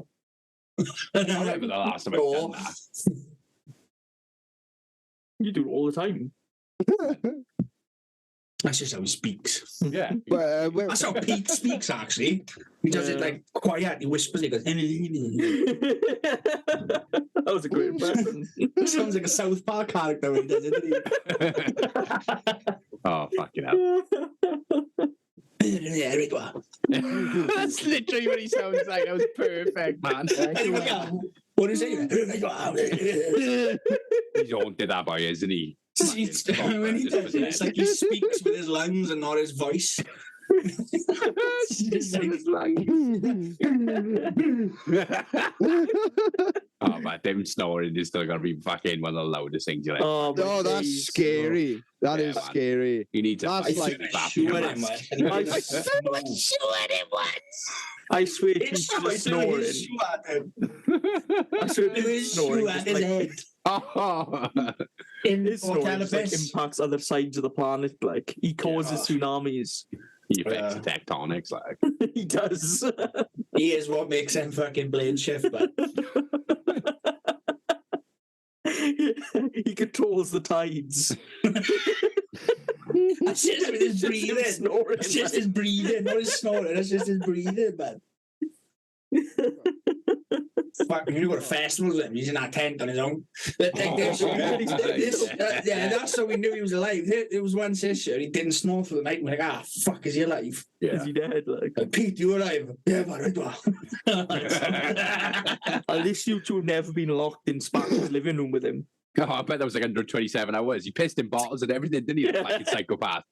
I remember the last time I've done that. You do it all the time. That's just how he speaks. Yeah. But, That's how Pete speaks, actually. He does it like quiet. He whispers. He goes. That was a great impression. Sounds like a South Park character when he does it. Oh, fucking hell. That's literally what he sounds like. That was perfect, man. What is it? He's haunted that boy, isn't he? When he does it, it's like he speaks with his lungs and not his voice. It's just like, oh man, them snoring is still gonna be fucking one of the loudest things you like. oh, that's scary. That is man. scary. You need to That's like I swear it's he's snoring. I swear he's snoring. Just like, Oh, his snoring just, like, impacts other sides of the planet. Like, he causes tsunamis. he affects the tectonics, like. He does. He is what makes them fucking blade shift, but He controls the tides. that's just with his breathing. It's just his breathing, not his snoring. That's just his breathing, man. Fuck, you go to festivals with him. He's in that tent on his own. That's how we knew he was alive. There was one sister, he didn't snore for the night. We're like, fuck, is he alive? Is he dead? Like, Pete, you alive? Yeah, but I do. at least you two have never been locked in Sparky's living room with him. Oh, I bet that was like 127 hours. He pissed in bottles and everything, didn't he? Like a psychopath.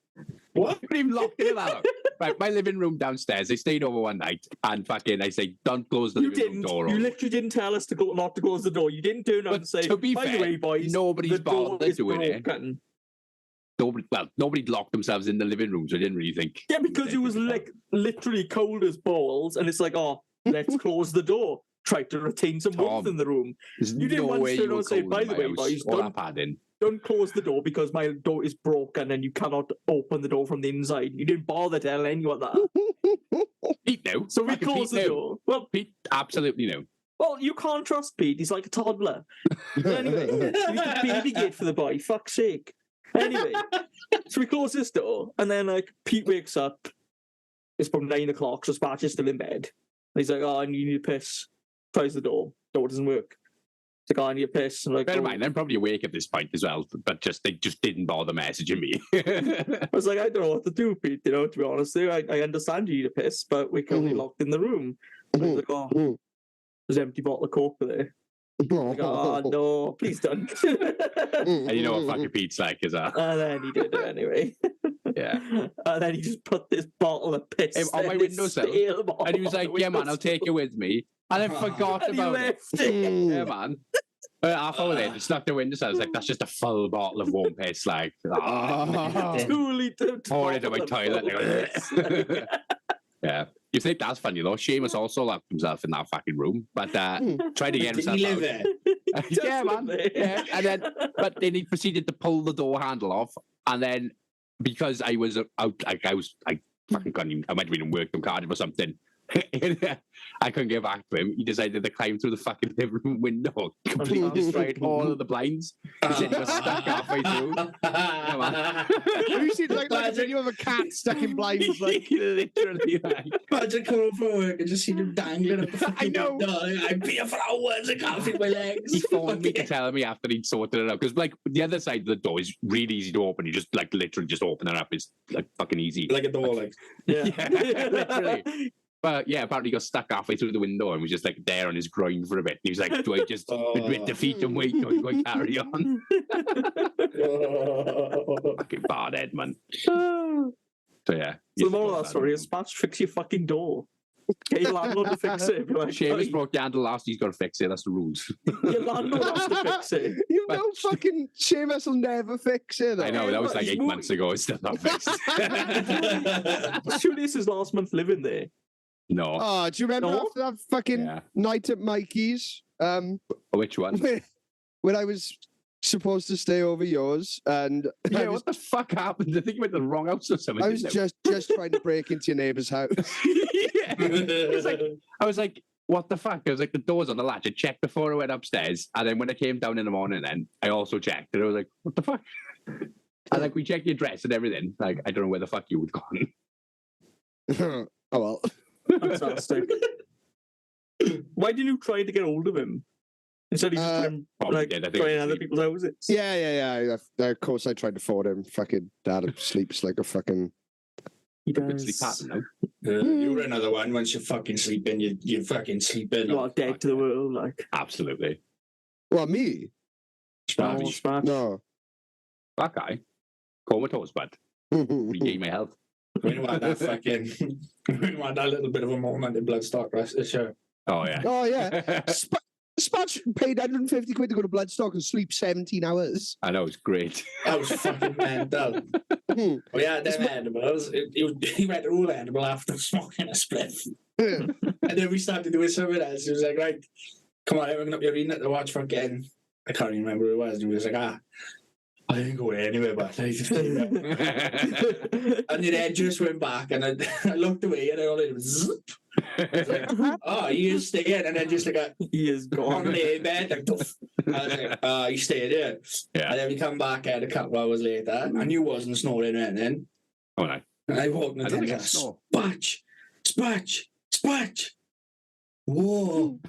What? He even locked in that. Right, my living room downstairs. They stayed over one night, and fucking, I say, don't close the living room door. You literally didn't tell us not to close the door. You didn't turn up and say, to be by fair, the way, boys, nobody's the door bothered is doing it. broken. Nobody locked themselves in the living room, so I didn't really think. Yeah, because it was like literally cold as balls, and it's like, let's close the door. Try to retain some warmth in the room. You didn't want to say, by the way, boys, don't close the door because my door is broken and you cannot open the door from the inside. You didn't bother telling anyone that. Pete knew. So we closed the door. Well, Pete absolutely knew. Well, you can't trust Pete. He's like a toddler. Anyway, you need to baby gate for the boy. Fuck's sake. Anyway, so we close this door, and then like Pete wakes up. It's from 9 o'clock, so Sparch is still in bed. And he's like, I need to piss. Tries the door. Door doesn't work. It's like, I need a piss. I'm like, bear in mind, I'm probably awake at this point as well, but they just didn't bother messaging me. I was like, I don't know what to do, Pete. You know, to be honest, I understand you need a piss, but we're currently locked in the room. And he's like, there's an empty bottle of Coke there. Like, no, please don't. And you know what fucking Pete's like, is that? And then he did it anyway. Yeah. And then he just put this bottle of piss on my windowsill. And he was like, yeah, man, I'll take it with me. And I forgot about it. Yeah, man. Half hour later, snuck the window, so I was like, that's just a full bottle of warm piss. Like, 2 litre. Pour it in my toilet. Yeah. You think that's funny, though? Seamus also locked himself in that fucking room, but tried to get himself out. Yeah, man. Yeah. And then, but then he proceeded to pull the door handle off, and then because I was out, like I fucking couldn't even, I might have been in work from Cardiff or something. I couldn't get back to him. He decided to climb through the fucking living room window, completely destroyed all of the blinds. He was stuck halfway through. You see like a video of a cat stuck in blinds, like literally. Like. Imagine coming home from work and just seeing him dangling up the fucking window. I'd be a flowers. I can't feel my legs. He phoned me to tell me after he'd sorted it out, because like the other side of the door is really easy to open. You just like literally just open it up. It's like fucking easy, like a door, like yeah, literally. But yeah, apparently he got stuck halfway through the window and was just like there on his groin for a bit. And he was like, do I just admit defeat and wait or do I carry on? Fucking bad head, man. So yeah. So the moral of that story is, Sparch, fix your fucking door. Get your landlord to fix it. Be like, Seamus "Oi, broke the handle last, he's got to fix it, that's the rules. your landlord has to fix it. You know, fucking Seamus will never fix it. Though. I know, that was like He's 8 months ago, it's still not fixed. Surely this is last month living there. No. Oh, do you remember No? after that fucking Yeah. night at Mikey's? Which one? When I was supposed to stay over yours, and Yeah, I was, what the fuck happened? I think you went to the wrong house or something. I was didn't just trying to break into your neighbour's house. Yeah. I was like, what the fuck? I was like, the door's on the latch. I checked before I went upstairs. And then when I came down in the morning, then I also checked. And I was like, what the fuck? And like, we checked your address and everything. Like, I don't know where the fuck you would gone. Oh well. Fantastic. Why didn't you try to get hold of him? Instead of just put him Probably like, did. I think going I in other was people's houses. Yeah. Of course, I tried to phone him. Fucking dad sleeps like a fucking. He sleep does. pattern now. You were another one. Once you're fucking sleeping, you fucking sleeping. You are dead to the world, like. Absolutely. Well, me? Oh, smash. No. That guy. Comatose, but regain my health. We want that fucking. We want that little bit of a moment in Bloodstock rest of the show. Oh, yeah. Oh yeah. Spatch paid 150 quid to go to Bloodstock and sleep 17 hours. I know, it's great. That was fucking mental. We had them animals. He went all animal after smoking a spliff. And then we started doing something else. He was like, right, come on, I'm up your arena to watch fucking. I can't even remember who it was. And he was like, I didn't go anywhere, but I and then just went back and I looked away and I only zip. I was like, oh, he is staying. And then just like He is on gone. the bed, like, doof. I was like, oh, he stayed there. Yeah. And then we come back a couple hours later. I knew he wasn't snoring right then. Oh, no. And I walked in I the don't tent think I and snore. Spatch. Whoa.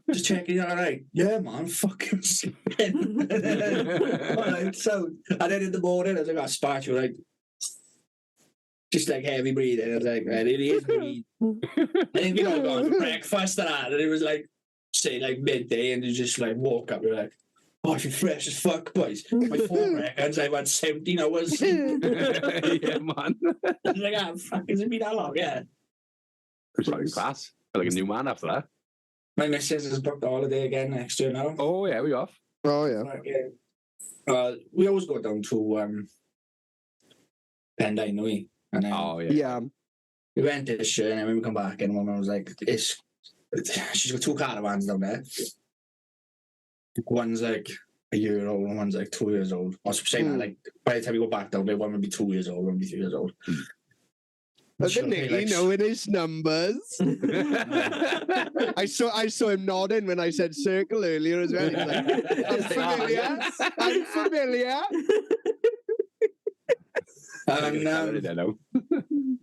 Just checking you all right. Yeah, man, fucking sleeping. Alright, so, and then in the morning, I was like, oh, Spatch, you're like, just like heavy breathing. I was like, right, it is breathe. And then, going for breakfast and that, and it was like, say, like midday, and you just like woke up, you're like, oh, I feel fresh as fuck, boys. My phone records, I've had 17 hours. Yeah, man. I was like, ah, fuck, has it been that long? Yeah. It's fucking class. Feel like a new man after that. My missus has booked a holiday again next year now. Oh, yeah, we off. Oh yeah. We always go down to Pendine, we? And then Oh, yeah. Yeah. we went this year, and then when we come back, and Mum was like, she's got 2 caravans down there. One's like a year old, and one's like 2 years old. I was saying that, like, by the time we go back down there, one would be 2 years old, one would be 3 years old. Look at Nicky knowing his numbers. I saw him nodding when I said circle earlier as well. He's like, I'm familiar.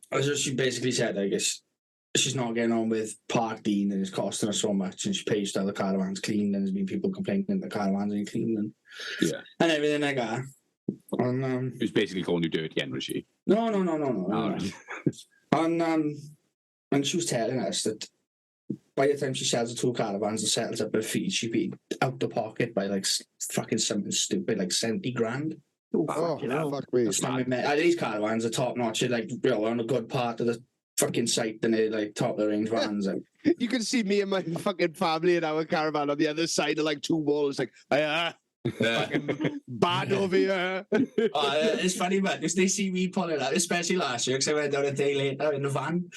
And she basically said, I guess, she's not getting on with parking and it's costing her so much, and she pays to have the caravans cleaned, and there's been people complaining the caravans ain't clean and everything like that. And It was basically calling you dirty end, was she? no. All right. And she was telling us that by the time she sells the 2 caravans and settles up her fees, she'd be out the pocket by like fucking something stupid, like 70 grand. Oh, fuck me. These caravans are top notch. They're like, on a good part of the fucking site, and they're like top of the range vans. Like, You can see me and my fucking family in our caravan on the other side of like 2 walls, like, fucking bad over here. it's funny, man, because they see me pulling up, especially last year, because I went down a day later in the van.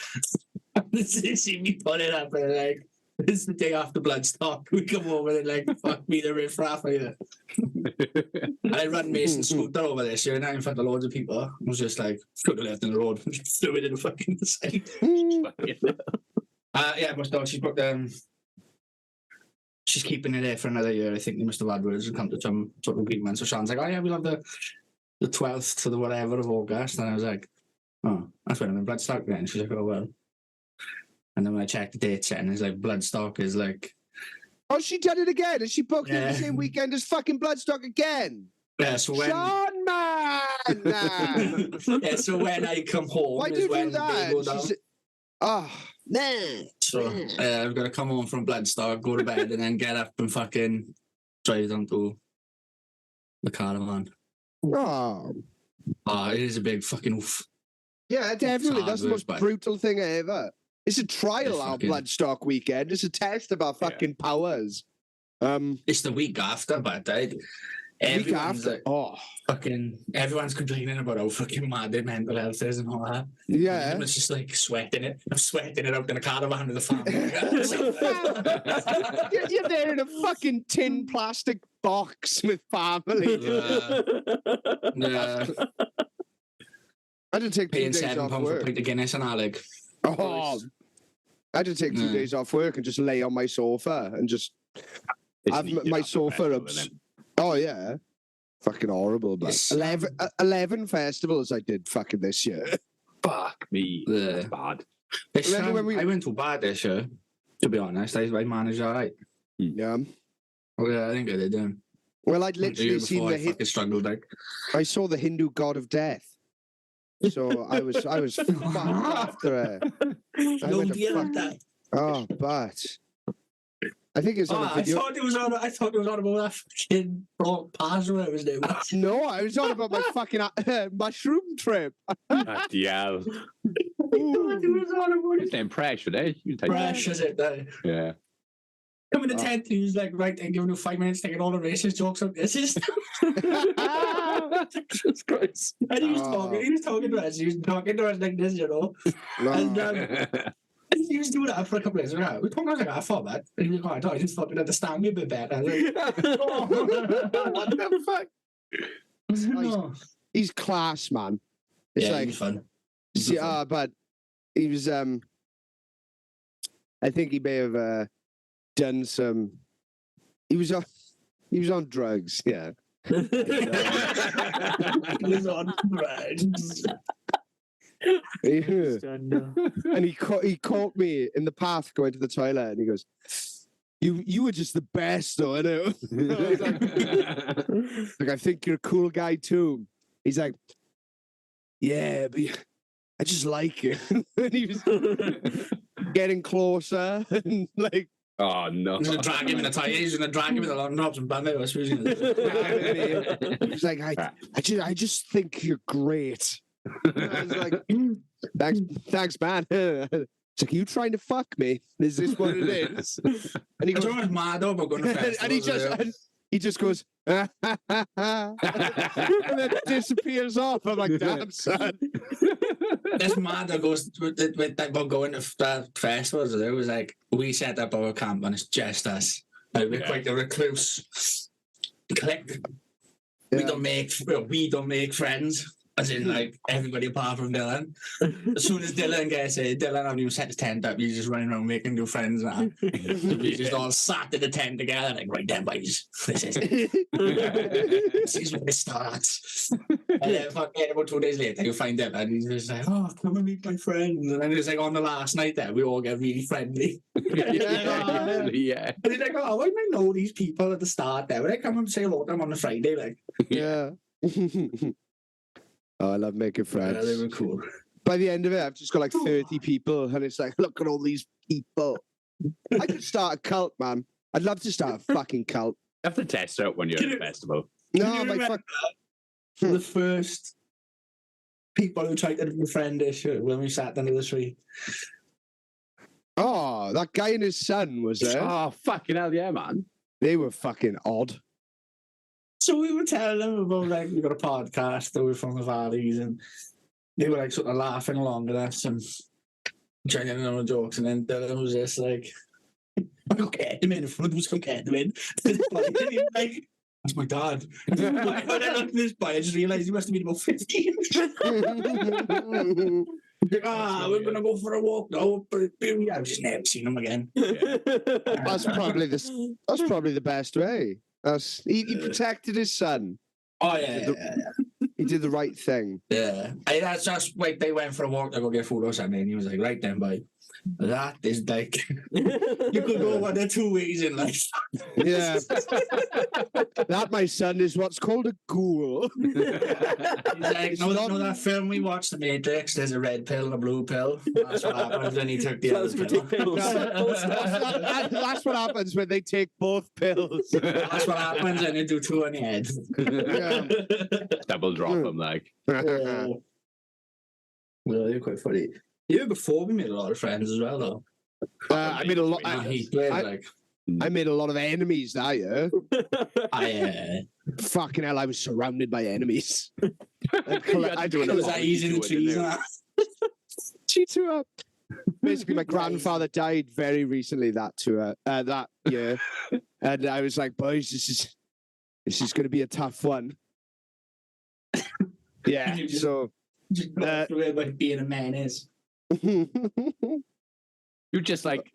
They see me pulling up, and they're like, it's the day after Bloodstock. We come over and like, fuck me, the riff-raff here. And I ran Mason's scooter over this year, and now in front of loads of people. I was just like, could have left in the road, threw it in the fucking side. But no, she's booked, she's keeping it there for another year. I think they must have had words and come to some sort of agreement. So Sean's like, oh yeah, we'll have the 12th to the whatever of August. And I was like, oh, that's when I'm in Bloodstock then. She's like, oh well. And then when I checked the dates and it's like Bloodstock is like... Oh, she done it again. And she booked it the same weekend as fucking Bloodstock again. Yeah, so when... Sean, man! Yeah, so when I come home... Why do you do that? So I've got to come home from Bloodstock, go to bed, and then get up and fucking drive down to the caravan. Oh. It is a big fucking oof. Yeah, definitely. hard That's the work, most but- brutal thing ever. It's a trial our Bloodstock weekend. It's a test of our fucking powers. It's the week after, but Week after. Fucking everyone's complaining about how fucking mad their mental health is and all that. Yeah. And it's just like sweating it. I'm sweating it out in a caravan with the family. You're there in a fucking tin plastic box with family. Yeah. I did take 2 Paying days £7 off for a work. pint of Guinness and Alec. I did take 2 days off work and just lay on my sofa and just have my sofa up. Oh yeah, fucking horrible. But 11 festivals I did fucking this year. Fuck me, that's bad. I went too bad this year. To be honest, I managed all right. Yeah. Oh yeah, I think I did. Well, I'd literally seen fucking struggled. Like I saw the Hindu god of death. So I was fucked after it. Oh, but I think it's on a video. I thought it was on about that fucking Passover it was doing. No, I was on about my fucking mushroom trip. Yeah. It's them pressure, eh? Pressure's it though. Yeah. Come in the tent, he was like, right, I'm giving you 5 minutes taking all the racist jokes out. This is Jesus Christ. And he was talking to us. He was talking to us like this, you know. And he was doing that for a couple of days. Right? We talked about like, I thought that. And he was like, I just thought you'd understand me a bit better. I was like, what the fuck? He's class, man. It's yeah, like, he was fun. But he was, I think he may have done some. He was on drugs, yeah. He was on drugs. And he caught me in the path going to the toilet, and he goes, "You were just the best, though, innit?" I think you're a cool guy too. He's like, "Yeah, but I just like it." And he was getting closer, and like. Oh no! He's gonna drag him in a tie. He's gonna drag him in the long knobs and band it. He's like, I just think you're great. I was like, thanks, man. It's like, you trying to fuck me? Is this what it is? And he goes, mad over going to festivals, and he just goes, and then disappears off. I'm like, damn, son. This mad that goes about going to festivals. It was like we set up our camp and it's just us. Like, we're quite a recluse. We don't make friends. As in, like, everybody apart from Dylan. As soon as Dylan gets it, Dylan hasn't even set his tent up. He's just running around making new friends now. He's just all sat in the tent together, like, right then, boys. This is it. This is where it starts. And then, fucking, about 2 days later, you find Dylan, and he's just like, oh, come and meet my friends. And then it's like, on the last night there, we all get really friendly. Yeah. And he's like, oh, why do I know these people at the start there? When I come and say hello to them on a Friday, like. Yeah. Oh, I love making friends. Yeah, they were cool. By the end of it, I've just got like 30 people, and it's like, look at all these people. I could start a cult, man. I'd love to start a fucking cult. You have to test out when you're at a festival. No, my fuck. The first people who tried to befriend us when we sat under the tree. Oh, that guy and his son was there. Oh, fucking hell, yeah, man. They were fucking odd. So we were telling them about, like, we got a podcast that we're from the valleys, and they were like sort of laughing along at us and trying to know jokes, and then Dylan was just like, I got him in front of us, got him in. Like, that's my dad. When I looked at this boy, I just realised he must have been about 15. Like, we're gonna go for a walk now. I've just never seen him again. That's probably the best way. He protected his son. Oh yeah, he did the right thing. Yeah, that's just like they went for a walk to go get food or something. And he was like, "Right then, boy, that is like you could go one or 2 ways in life." Yeah, that, my son, is what's called a ghoul. He's like, know that film we watched, The Matrix? There's a red pill and a blue pill. That's what happens when he took the other pill. That's what happens when they take both pills. That's what happens when you do 2 on your head. Yeah. Double drop them, like. Well, they're quite funny. Yeah, before we made a lot of friends as well, though. I made a lot. I hate players, I- like. I made a lot of enemies that year. Fucking hell, I was surrounded by enemies. I do Was that easy in the trees and that? tour. Basically, my grandfather died very recently that year, and I was like, boys, this is going to be a tough one. Yeah. So Just go through it by being a menace. You just like,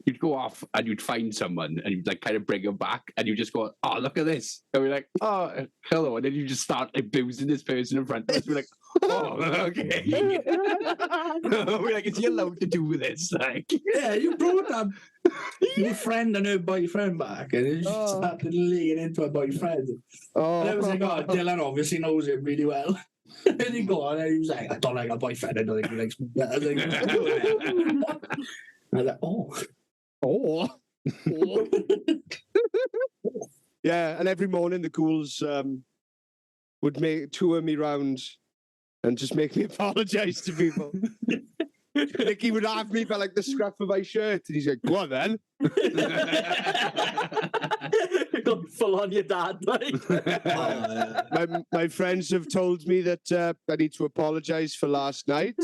you'd go off and you'd find someone and you'd like kind of bring them back and you just go, oh, look at this. And we're like, oh, hello. And then you just start abusing this person in front of us. We're like, oh, okay. We're like, is he allowed to do this? Like, Yeah, you brought that your friend and her boyfriend back, and you just started laying into her boyfriend. And I was like, oh, Dylan obviously knows him really well. And then he go on and he was like, I don't like a boyfriend, I don't think he likes me. I was like, oh. Yeah, and every morning the ghouls would tour me round and just make me apologise to people. Nicky would have me by like the scruff of my shirt, and he's like, "Go on then." Got full on your dad, like. My friends have told me that I need to apologise for last night.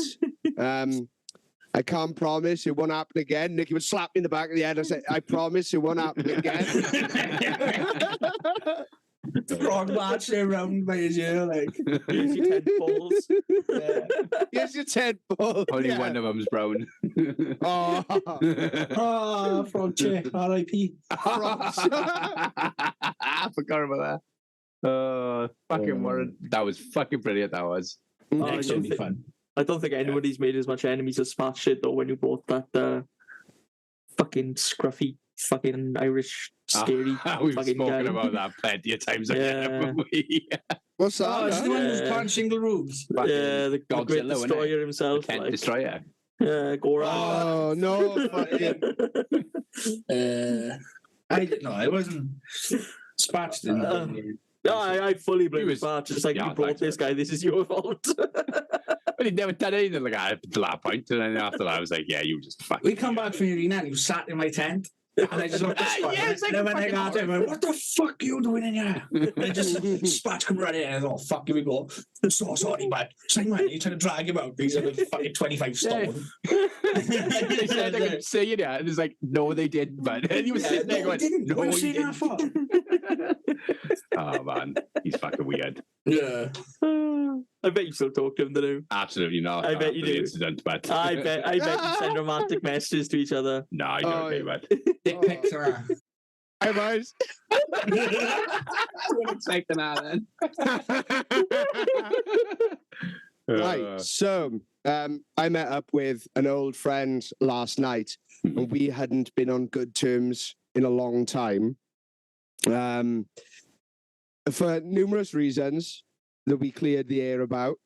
I can't promise it won't happen again. Nicky would slap me in the back of the head and say, "I promise it won't happen again." Frog marching around by his ear, like. Here's your 10 balls. Here's your 10 balls. only one of them's brown. Oh, Frog chick, R.I.P. I forgot about that. Fucking word. That was fucking brilliant, that was. Next will be fun. I don't think anybody's made as much enemies as Smash did, though, when you bought that fucking scruffy, fucking Irish, scary We've fucking spoken guy. about that plenty of times again, haven't we? what's that? Oh, it's the one who's Yeah. punching the roofs. Yeah, the Great Godzilla, innit? Destroyer himself. Kent Like, Destroyer. yeah, Goran. Oh no! Fucking. It wasn't. Spatch didn't. No, I fully blame He was- Smash. It's like, yeah, you brought thanks, this guy, this is your fault. But he'd never done anything like that to that point. And then after that, I was like, yeah, you just fucking. We come back from the arena and he was sat in my tent. And I just looked at Spatch. Yeah, it's like and then when I fucking got him, I went, what the fuck are you doing in here? And I just, Spatch come running in and I thought, fuck, here we go. I'm so sorry, man. It's like, man, you're trying to drag him out. He's like fucking 25 stone. They said they could say it, and it's like, no, they didn't, but and he was sitting there No, going, he didn't. no, What he you saying that for? Oh man, he's fucking weird. Yeah. I bet you still talk to him, don't you? Absolutely not. I bet you after the do. incident, but I bet you send romantic messages to each other. no, I don't Oh, agree, but Dick pics and that. Hi, boys. I'm expecting that then. Right. So, I met up with an old friend last night, and we hadn't been on good terms in a long time. For numerous reasons that we cleared the air about.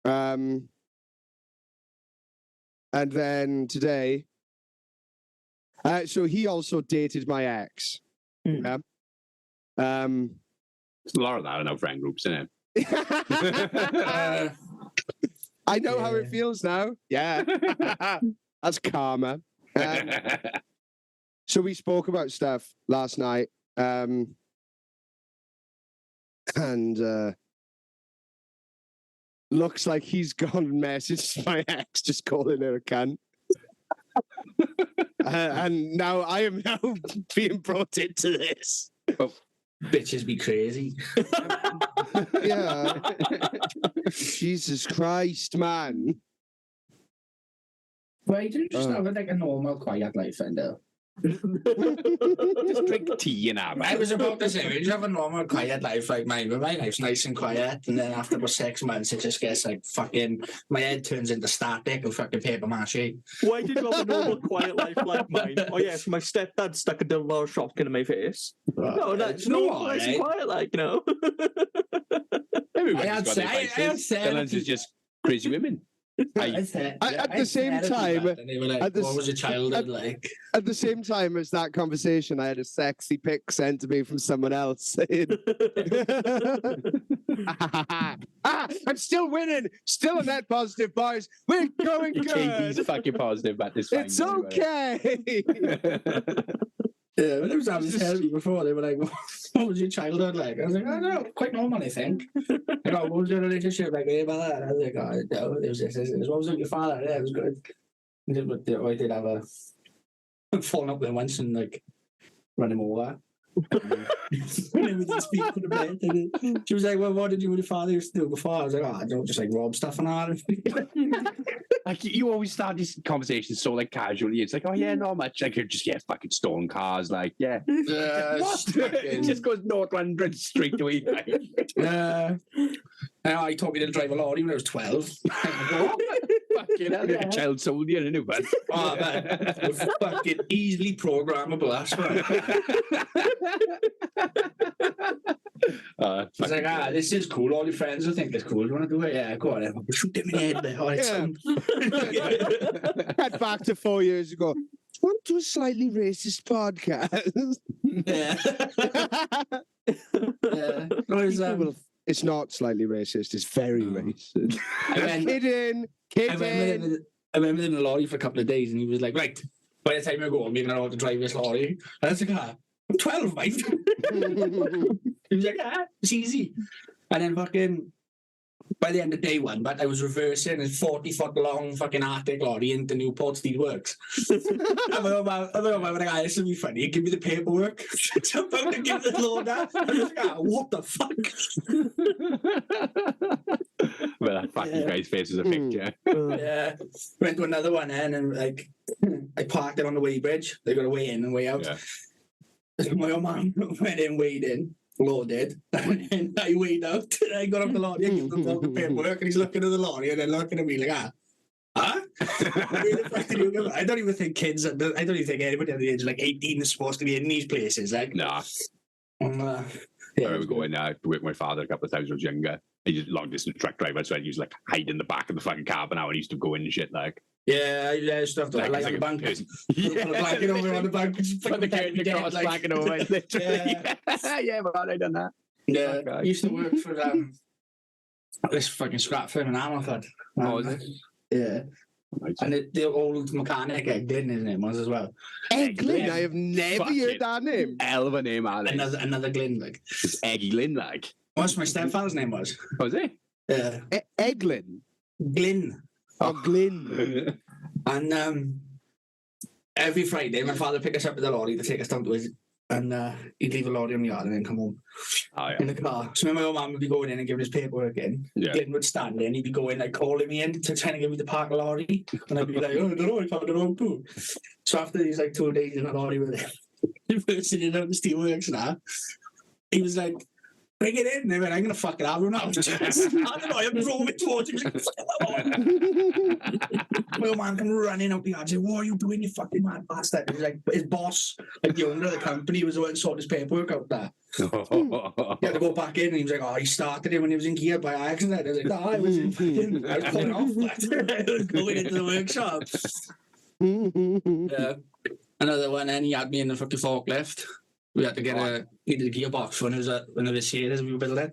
And then today, so he also dated my ex. Mm. Yeah. There's a lot of that in our friend groups, isn't it? I know how it Yeah. feels now. Yeah. That's karma. So we spoke about stuff last night. And looks like he's gone and messaged my ex, just calling her a cunt. And now I am now being brought into this. Bitches be crazy. Yeah. Jesus Christ, man. Why didn't you just have like a normal, quiet life, Endo? Just drink tea and have I it. was about to say, we just have a normal, quiet life like mine, but my life's nice and quiet, and then after about 6 months, it just gets like fucking, my head turns into static and fucking paper mache. Why did you have a normal, quiet life like mine? Oh, yes, my stepdad stuck a double-barrel shotgun in my face. No, that's normal, nice and quiet, like, you know. Everybody's I had got said- their I had vices. said- Dylan's is just crazy women. At the same time, and they were like, at the what was your childhood like? at the same time as that conversation, I had a sexy pic sent to me from someone else saying, I'm still winning, still a net positive, boys. We're going KD's good. fucking positive, but it's fine. It's okay. Yeah, when it was having telling me before, they were like, what was your childhood like? I was like, I don't know, quite normal, I think. What was your relationship like? About that? I was like, oh, no, it was this. What was it with your father? Yeah, it was good. I did have a falling up with him once and like run him over. When we did speak for the bed, and she was like, well, what did you and your father used to do before? I was like, oh, I don't just like rob stuff and all. Like you always start these conversations so like casually. It's like, oh yeah, not much. Like you're just fucking stolen cars. Like what? It just goes 0 to 100 straight away. I taught me to drive a lorry when I was 12. Fucking hell, like a child soldier, you know, but oh man, fucking easily programmable. That's right. I was like, this is cool. All your friends will think it's cool. Do you want to do it? Yeah, go on. Then. Shoot them in the head. There. All right, Head back to 4 years ago. Want to do a slightly racist podcast? Yeah. Yeah. It's not slightly racist. It's very racist. Kidding. I remember in the lorry for a couple of days, and he was like, right, by the time I go home, you're going to know how to drive this lorry. And I was like, I'm 12, mate. He was like, it's easy. And then fucking, by the end of day one, but I was reversing a 40-foot long fucking Arctic lorry into Newport Steelworks. I'm like, this will be funny. Give me the paperwork. Jump out and give the loader. I was like, what the fuck? Well, that fucking guy's face is a picture. Yeah. Went to another one and like, I parked it on the weighbridge. They got a way in and way out. Yeah. My old man went in, weighed in, loaded, and then I weighed out. And I got up the lorry, I gave him the paperwork, and he's looking at the lorry and then looking at me like, Huh? I don't even think I don't even think anybody at the age of like 18 is supposed to be in these places. Like, Nah. Yeah, I remember going to work with my father a couple of times when I was younger. He's a long distance truck driver, so I used to like hide in the back of the fucking car now and he used to go in and shit like. Yeah, I used to have to lie on the bank. Put a blanket over on the bank. Put the curtain across, blanket over it, literally. Yeah, man, I done that. Yeah, I used to work for this fucking scrap firm in Hamilton. Oh, is it? Yeah. Nice. And the old mechanic Egglin, his name was as well. Egglin? I have never heard that name. Hell of a name, Alex. Another Glyn, like. It's Eggy Lynn, like. What's my stepfather's name was? Was it? Yeah. Egglin? Glyn. Oh, Glyn. And every Friday, my father would pick us up with the lorry to take us down to his, and he'd leave a lorry in the yard and then come home in the car. So my old man would be going in and giving his paperwork in. Yeah. Glyn would stand in, he'd be going, like, calling me in to trying to give me the park lorry. And I'd be like, oh, I don't know, I found the wrong poo. So after these, like, 2 days in the lorry with him, sitting out the steelworks now, he was like, bring it in. And I'm going to fuck it out now. I don't know, I drove it towards him. My old man come running out the yard and said, what are you doing, you fucking mad bastard? And he's like, his boss, like the owner of the company, was the one who sorted his paperwork out there. He had to go back in and he was like, oh, he started it when he was in gear by accident. I was like, no, I was in fucking, I was pulling off. I was going into the workshop. Yeah. Another one, and he had me in the fucking forklift. We had to get needed a gearbox when it was one of the shaders we were building.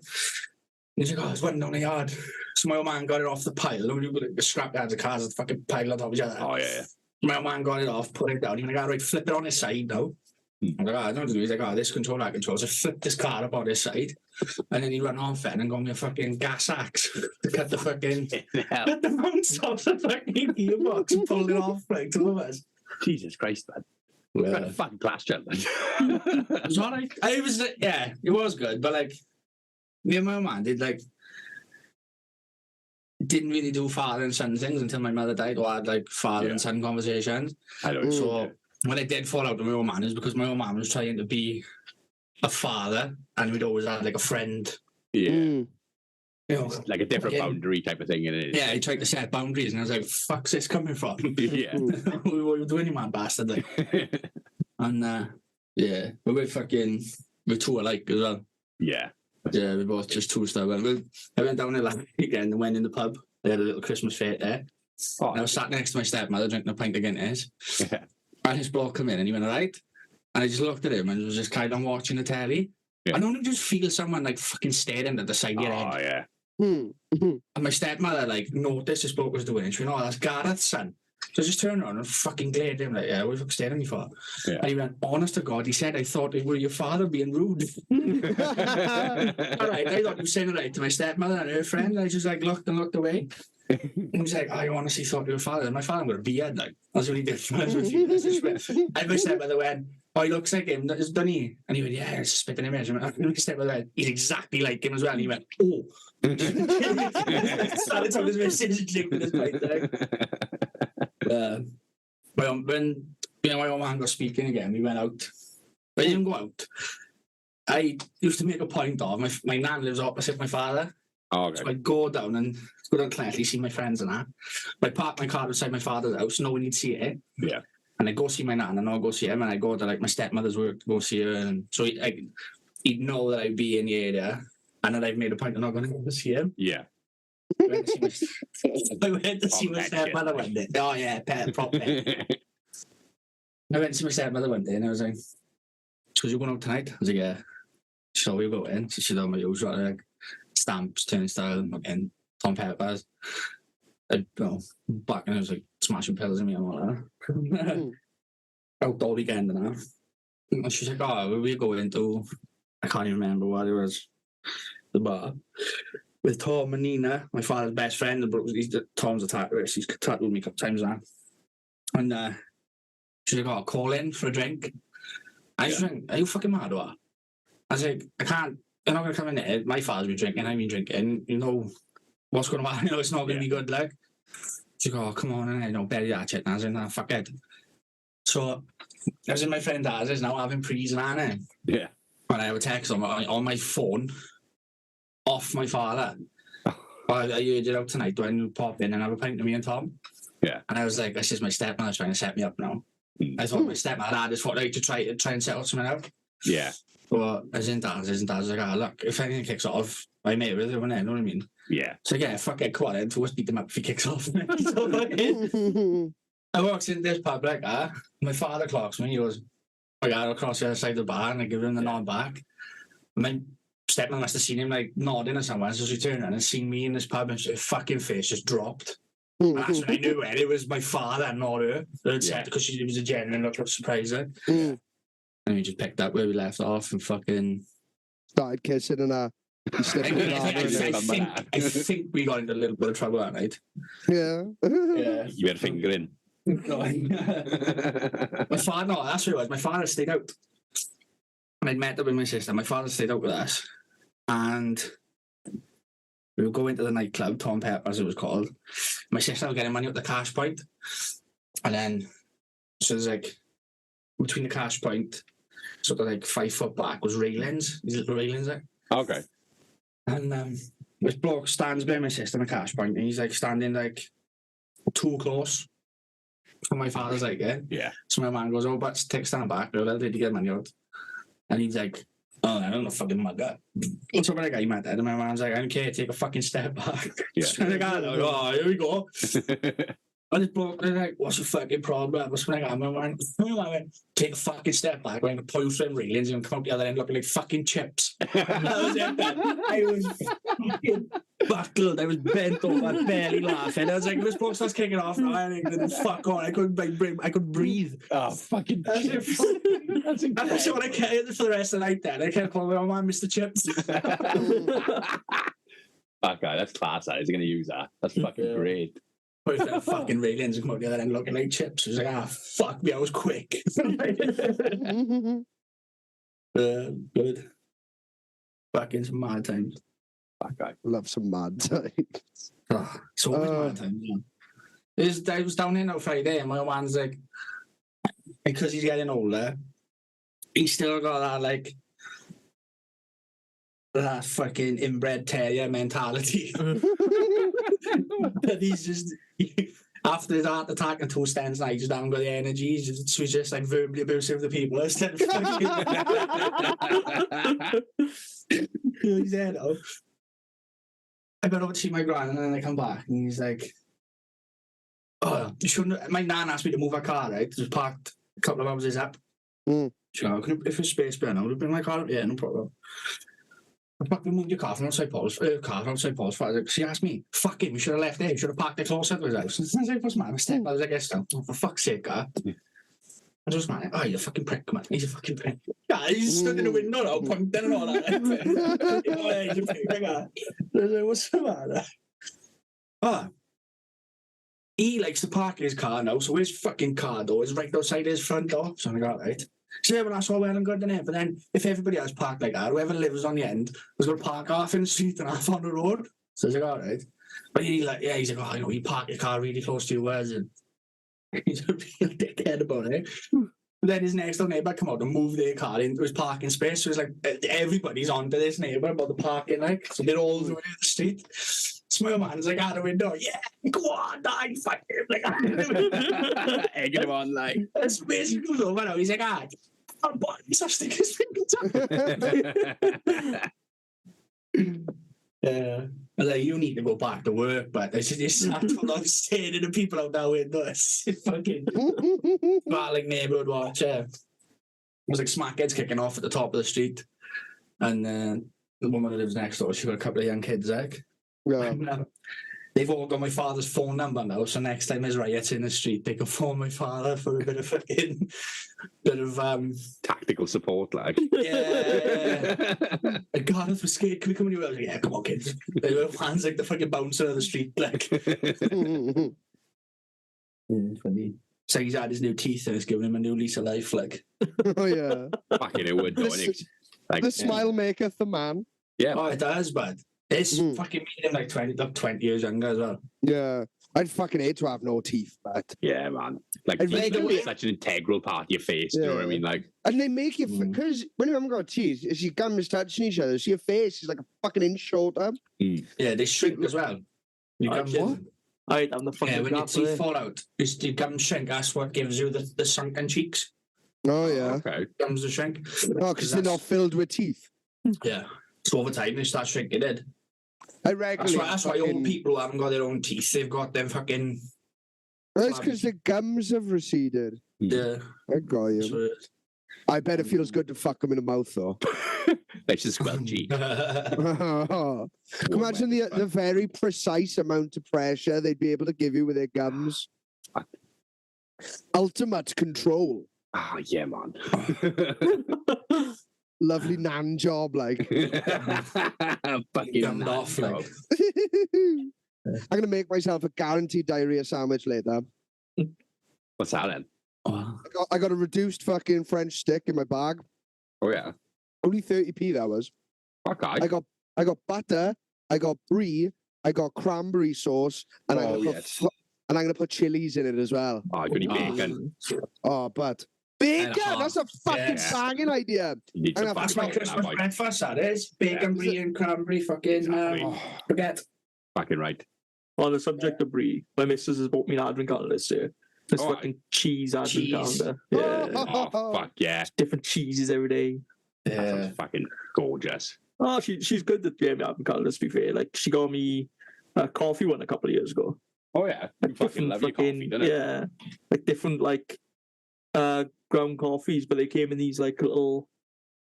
He's like, oh, there's one down the yard. So my old man got it off the pile. And we were like, the scrap yards of cars, the fucking pile on top of each other. Oh, yeah. My old man got it off, put it down. He's like, all right, flip it on his side now. I'm like, I don't know. He's like, this control, that control. So I flipped this car up on his side. And then he ran off then and got me a fucking gas axe to cut the fucking, cut the mounts off the fucking gearbox and pulled it off like 2 of us. Jesus Christ, man. Yeah. Fucking class gentleman. It was alright. It was good, but like me and my man didn't really do father and son things until my mother died, or had like father and son conversations. I don't know. So when I did fall out with my old man, is because my old man was trying to be a father, and we'd always had like a friend. Yeah. You know, like a different boundary type of thing, innit? Yeah, he tried to set boundaries, and I was like, "Fuck's this coming from?" Yeah. What are you doing, you man bastard? Like, and yeah, but we're two alike as well. Yeah. Yeah, we're both just too stubborn. I went down there last weekend and went in the pub They had a little Christmas fete there. Oh, And I was sat next to my stepmother drinking a pint of Guinness. Yeah. And this bloke come in and he went, all right. And I just looked at him and was just kind of watching the telly. Yeah. I don't just feel someone like fucking staring at the side of your Oh, head. yeah. And my stepmother like noticed this bloke was doing it. She went, oh, that's Gareth's son. So I just turned around and fucking glared at him like, yeah, what are you staring at me for? Yeah. And he went, honest to God, he said, I thought it were your father being rude. All right, I thought he was saying it right to my stepmother and her friend. And I just like looked and looked away. And he was like, I honestly thought you were father. And my father got a beard, like, that's what he did. And my stepmother went, oh, he looks like him, doesn't he? And he went, yeah, it's spitting image. And my stepmother went, he's exactly like him as well. And he went, oh. Started on his message and clicked with his point there. When my old man got speaking again, we went out. We didn't go out. I used to make a point of, my nan lives opposite my father. Oh, okay. So I'd go down Clancy, see my friends and that. I'd park my car beside my father's house, no one would see it. Yeah. And I'd go see my nan and I'll go see him. And I'd go to like my stepmother's work to go see her. And so he'd know that I'd be in the area and that I've made a point of not going to go see him. Yeah. I went to see my stepmother one day. Oh yeah, prop pet. I went to see my stepmother one day and I was like, so you going out tonight? I was like, yeah. She said, where you going? She said, oh, my usual, like, stamps, turnstile, and Tom Peppers. Back and I was like smashing pills in me and all that. Out all weekend and that. And she's like, oh, where we going to? I can't even remember what it was. The bar. With Tom and Nina, my father's best friend. Tom's a tattooist. He's tattooed me a couple times now. And she's like, oh, call in for a drink. I was like, are you fucking mad or what? I was like, I can't, you're not going to come in there. My father's been drinking, I've been drinking. You know, what's going to happen? You know, it's not going to be good, like. She's like, oh, come on, and bury that shit. And I was like, nah, fuck it. So, I was in my friend Daz's now having prees and that. Yeah. And I have a text on my phone off my father. Oh, I heard you out tonight. Do I need to pop in and have a pint with me and Tom? Yeah. And I was like, that's just my stepmother trying to set me up now. I thought my stepmother had this thought, like, to try and settle something out. Yeah. But isn't Dad's like, oh, look, if anything kicks off, I mate with him, you know what I mean? Yeah. So yeah, fuck it, come on in, let's beat him up if he kicks off. So fucking, I walks into this pub like that, my father clocks me, he goes, I got across the other side of the bar and I give him the nod back. And my stepmother must have seen him like nodding or somewhere, so she turned around and seen me in this pub and her fucking face just dropped. And that's when I knew it was my father, not her. Because it was a genuine look of surprise. And we just picked up where we left off and fucking started kissing and I think we got into a little bit of trouble that night. Yeah. You had a finger in. My father, no, that's what it was. My father stayed out. And I'd met up with my sister. My father stayed out with us. And we were going to the nightclub, Tom Pepper, as it was called. My sister was getting money at the cash point. And then, so there's like, between the cash point, sort of like 5 foot back was railings, these little railings there. Okay. And this bloke stands by my sister in the cash point, and he's like standing like too close. And my father's like, yeah. So my man goes, oh, but stand back, or did you get money out? And he's like, oh, I don't know, fucking mug that. So when I got him at that, and my man's like, I don't care, take a fucking step back. Yeah. So I got, oh, here we go. And this bloke, they're like, what's the fucking problem? What's when I got my man went, take a fucking step back, we're going to pull through railings and come out the other end looking like fucking chips. That was it, man. I was fucking buckled. I was bent over, barely laughing. I was like, this bloke starts kicking off now. I didn't fuck on. I couldn't breathe. Oh, fucking chips. That's incredible. And that's what I kept for the rest of the night then. I kept calling my man Mr. Chips. Okay, that's class. That. Is he going to use that? That's fucking great. Put the fucking railings and come out the other end looking like chips. I was like, fuck me, I was quick. Good. Fucking some mad times. Okay. Love some mad times. So much mad times, man. I was down here on Friday and my old man's like, because he's getting older, he's still got that, like, that fucking inbred terrier mentality. But he's just, after his heart attack and 2 stands, like, he's down with the energy. He's just like verbally abusive to people instead of fucking. He's there though. I went over to see my gran and then I come back and he's like, oh, you shouldn't. My nan asked me to move her car, right? It was parked a couple of houses up. She goes, if there's space behind, I'll bring my car up. Yeah, no problem. I fucking moved your car from outside Paul's. She asked me, fuck him, you should have left there. You should have parked it closer to his house. I was like, what's my mistake? I was like, yes, oh, for fuck's sake, car. I just man, oh, you're a fucking prick, man. He's a fucking prick. Yeah, he's stood in the window now, pointing and all that. Oh, he's a prick, I was like, what's the matter? Oh. He likes to park in his car now, so his fucking car door is right outside his front door. So I'm like, all right. So yeah, well, that's all well and good, isn't it? But then, if everybody else parked like that, whoever lives on the end was going to park half in the street and half on the road. So I was like, all right. But he's like, oh, you know, you park your car really close to yours, and he's a real dickhead about it. Then his next door neighbour come out and move their car into his parking space. So it's like, everybody's onto this neighbour about the parking, like, so they're all the way to the street. So my man's like out the window, yeah, go on, die, fuck him. Like, egging him on, like. That's basically over now. He's like, I'm boy, he's a stick his fingers up. Yeah. I was like, you need to go back to work, but it's just sat for long staring at the people out that window. It's fucking like neighbourhood watch, yeah. It was like smackheads kicking off at the top of the street. And the woman that lives next door, she got a couple of young kids, like. Yeah. They've all got my father's phone number now, so next time there's riots in the street, they can phone my father for a bit of tactical support, like. Yeah. Gareth was scared. Can we come in here? I was like, yeah, come on, kids. They were hands like the fucking bouncer of the street, like. Funny. So he's had his new teeth and it's given him a new lease of life, like. Oh yeah. Fucking it would, don't it? Like, the smile maketh the man. Yeah. Oh, it does, but it's fucking made him like 20 years younger as well. Yeah. I'd fucking hate to have no teeth, but yeah, man. Like, I'd teeth really- are such an integral part of your face. You know what I mean? Like, and they make you because when you haven't got teeth, it's your gums touching each other, so your face is like a fucking inch shorter. Yeah, they shrink as well. You Oh, gums, what? I ain't having the fucking when your crap with teeth it. fall out, your gums shrink. That's what gives you the sunken cheeks. Oh yeah. okay. Gums will shrink. Oh, because they're not filled with teeth. Yeah. So over time, they start shrinking it. I regularly. That's why old people who haven't got their own teeth, they've got them fucking. That's because the gums have receded. Yeah. I got you. So I bet it feels good to fuck them in the mouth, though. That's just squelchy. Imagine the very precise amount of pressure they'd be able to give you with their gums. Ultimate control. Ah, yeah, man. Lovely NanJob, like. Fucking Gummed off, like. I'm going to make myself a guaranteed diarrhea sandwich later. What's that then? I got a reduced fucking French stick in my bag. Oh yeah. Only 30p that was. Okay. I got butter, I got brie, I got cranberry sauce, and I'm gonna put chilies in it as well. Oh, you need bacon. Oh, but bacon! That's a fucking Yeah. banging idea. You need some That's fucking my bacon, Christmas boy. breakfast, that is. Bacon, brie, and cranberry, fucking spaghetti. Fucking right. On the subject of Brie, my missus has bought me an advent calendar this year. This Oh, fucking cheese advent cheese. calendar. Yeah. Oh, fuck yeah. Different cheeses every day. That sounds fucking gorgeous. Oh, she's good at getting me advent calendars, to be fair. Like, she got me a coffee one a couple of years ago. Oh yeah. You fucking love your coffee, don't it? Yeah. Like different like ground coffees, but they came in these like little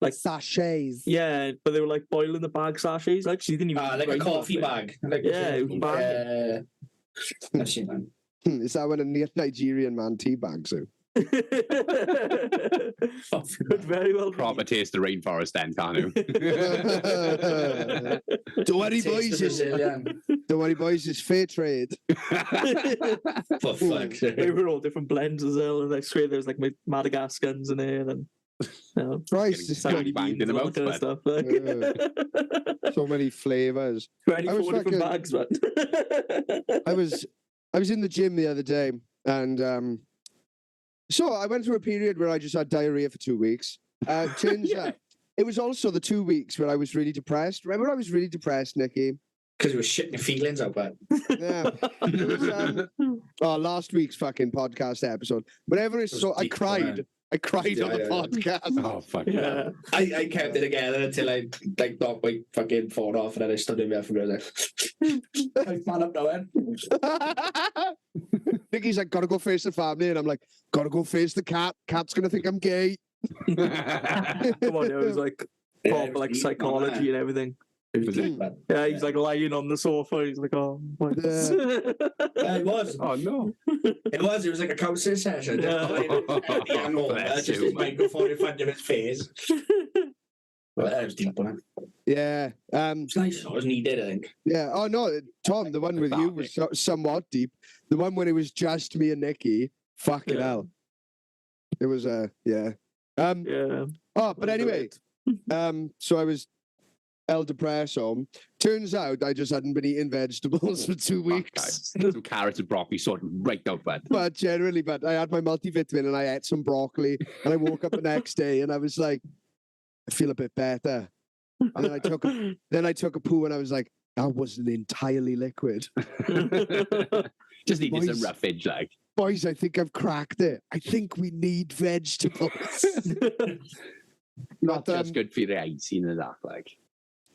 Sachets. yeah, but they were like boiling the bag sachets. Like, so you didn't even Like a grind coffee it. bag. Like Yeah, it was banging. I've seen that. Is that when a Nigerian man tea bags you? Could very well be. Proper taste the rainforest then, can't you? Don't worry, Taste boys. the Brazilian. Don't worry, boys. It's fair trade. For fuck's sake. They were all different blends as well, and I swear there's like Madagascans in there, and Christ, it's Getting got banged in the all mouth, kind of man. stuff. Like. so many flavors. 24 was different fucking- bags, man. I was in the gym the other day, and so I went through a period where I just had diarrhea for 2 weeks. Turns out it was also the 2 weeks where I was really depressed. Remember, I was really depressed, Nicky. Because you were shitting your feelings out, but Yeah. It was, last week's fucking podcast episode. Whenever it's was so, I deep, cried. wasn't I cried on the Yeah. podcast. Oh, fuck Yeah. I kept it together until I like knocked my fucking phone off, and then I stood in there for a minute. Like, man up now, then. Nicky's like, gotta go face the family, and I'm like, gotta go face the cat. Cat's gonna think I'm gay. yeah. Come on, it was like proper it like was psychology and everything. Was it? Yeah, he's like lying on the sofa. He's like, oh, my Yeah, it was. Oh, no. It was like a counselling session. Yeah. Just his microphone in front of his face. Well, that was deep, wasn't it? Yeah. It's nice. It was needed, I think. Yeah. Oh no, Tom, the one with you was somewhat deep. The one when it was just me and Nicky, fucking Yeah. hell. It was yeah. Yeah. Oh, but anyway, so I was El Depresso. Turns out I just hadn't been eating vegetables for 2 weeks. Some carrots and broccoli sorted right out, bud. But I had my multivitamin and I ate some broccoli, and I woke up the next day and I was like, I feel a bit better. And then I took a poo and I was like, that wasn't entirely liquid. Just needed Boys. some roughage, like. Boys, I think I've cracked it. I think we need vegetables. Not just good for your hygiene and that, like.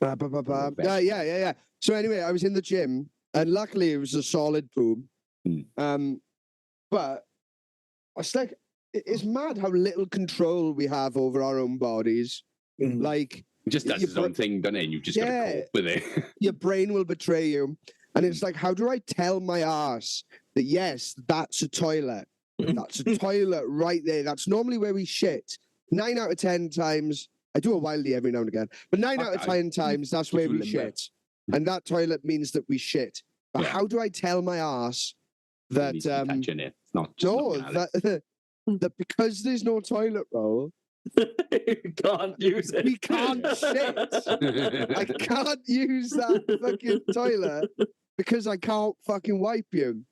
Yeah. So anyway, I was in the gym, and luckily it was a solid poo. But it's like, it's mad how little control we have over our own bodies. Like, It just does your his own thing, doesn't it? And you've just got to Yeah. cope with it. your brain will betray you. And it's like, how do I tell my ass that, yes, that's a toilet? That's a toilet right there. That's normally where we shit. 9 out of 10 times, I do a wildie every now and again, but 9 out of 10 times, that's where we limbo. shit. And that toilet means that we shit. But Yeah. how do I tell my ass that, Needs to be touching it. It's not just no, looking at it. that because there's no toilet roll, You can't use it. we can't shit. I can't use that fucking toilet because I can't fucking wipe you.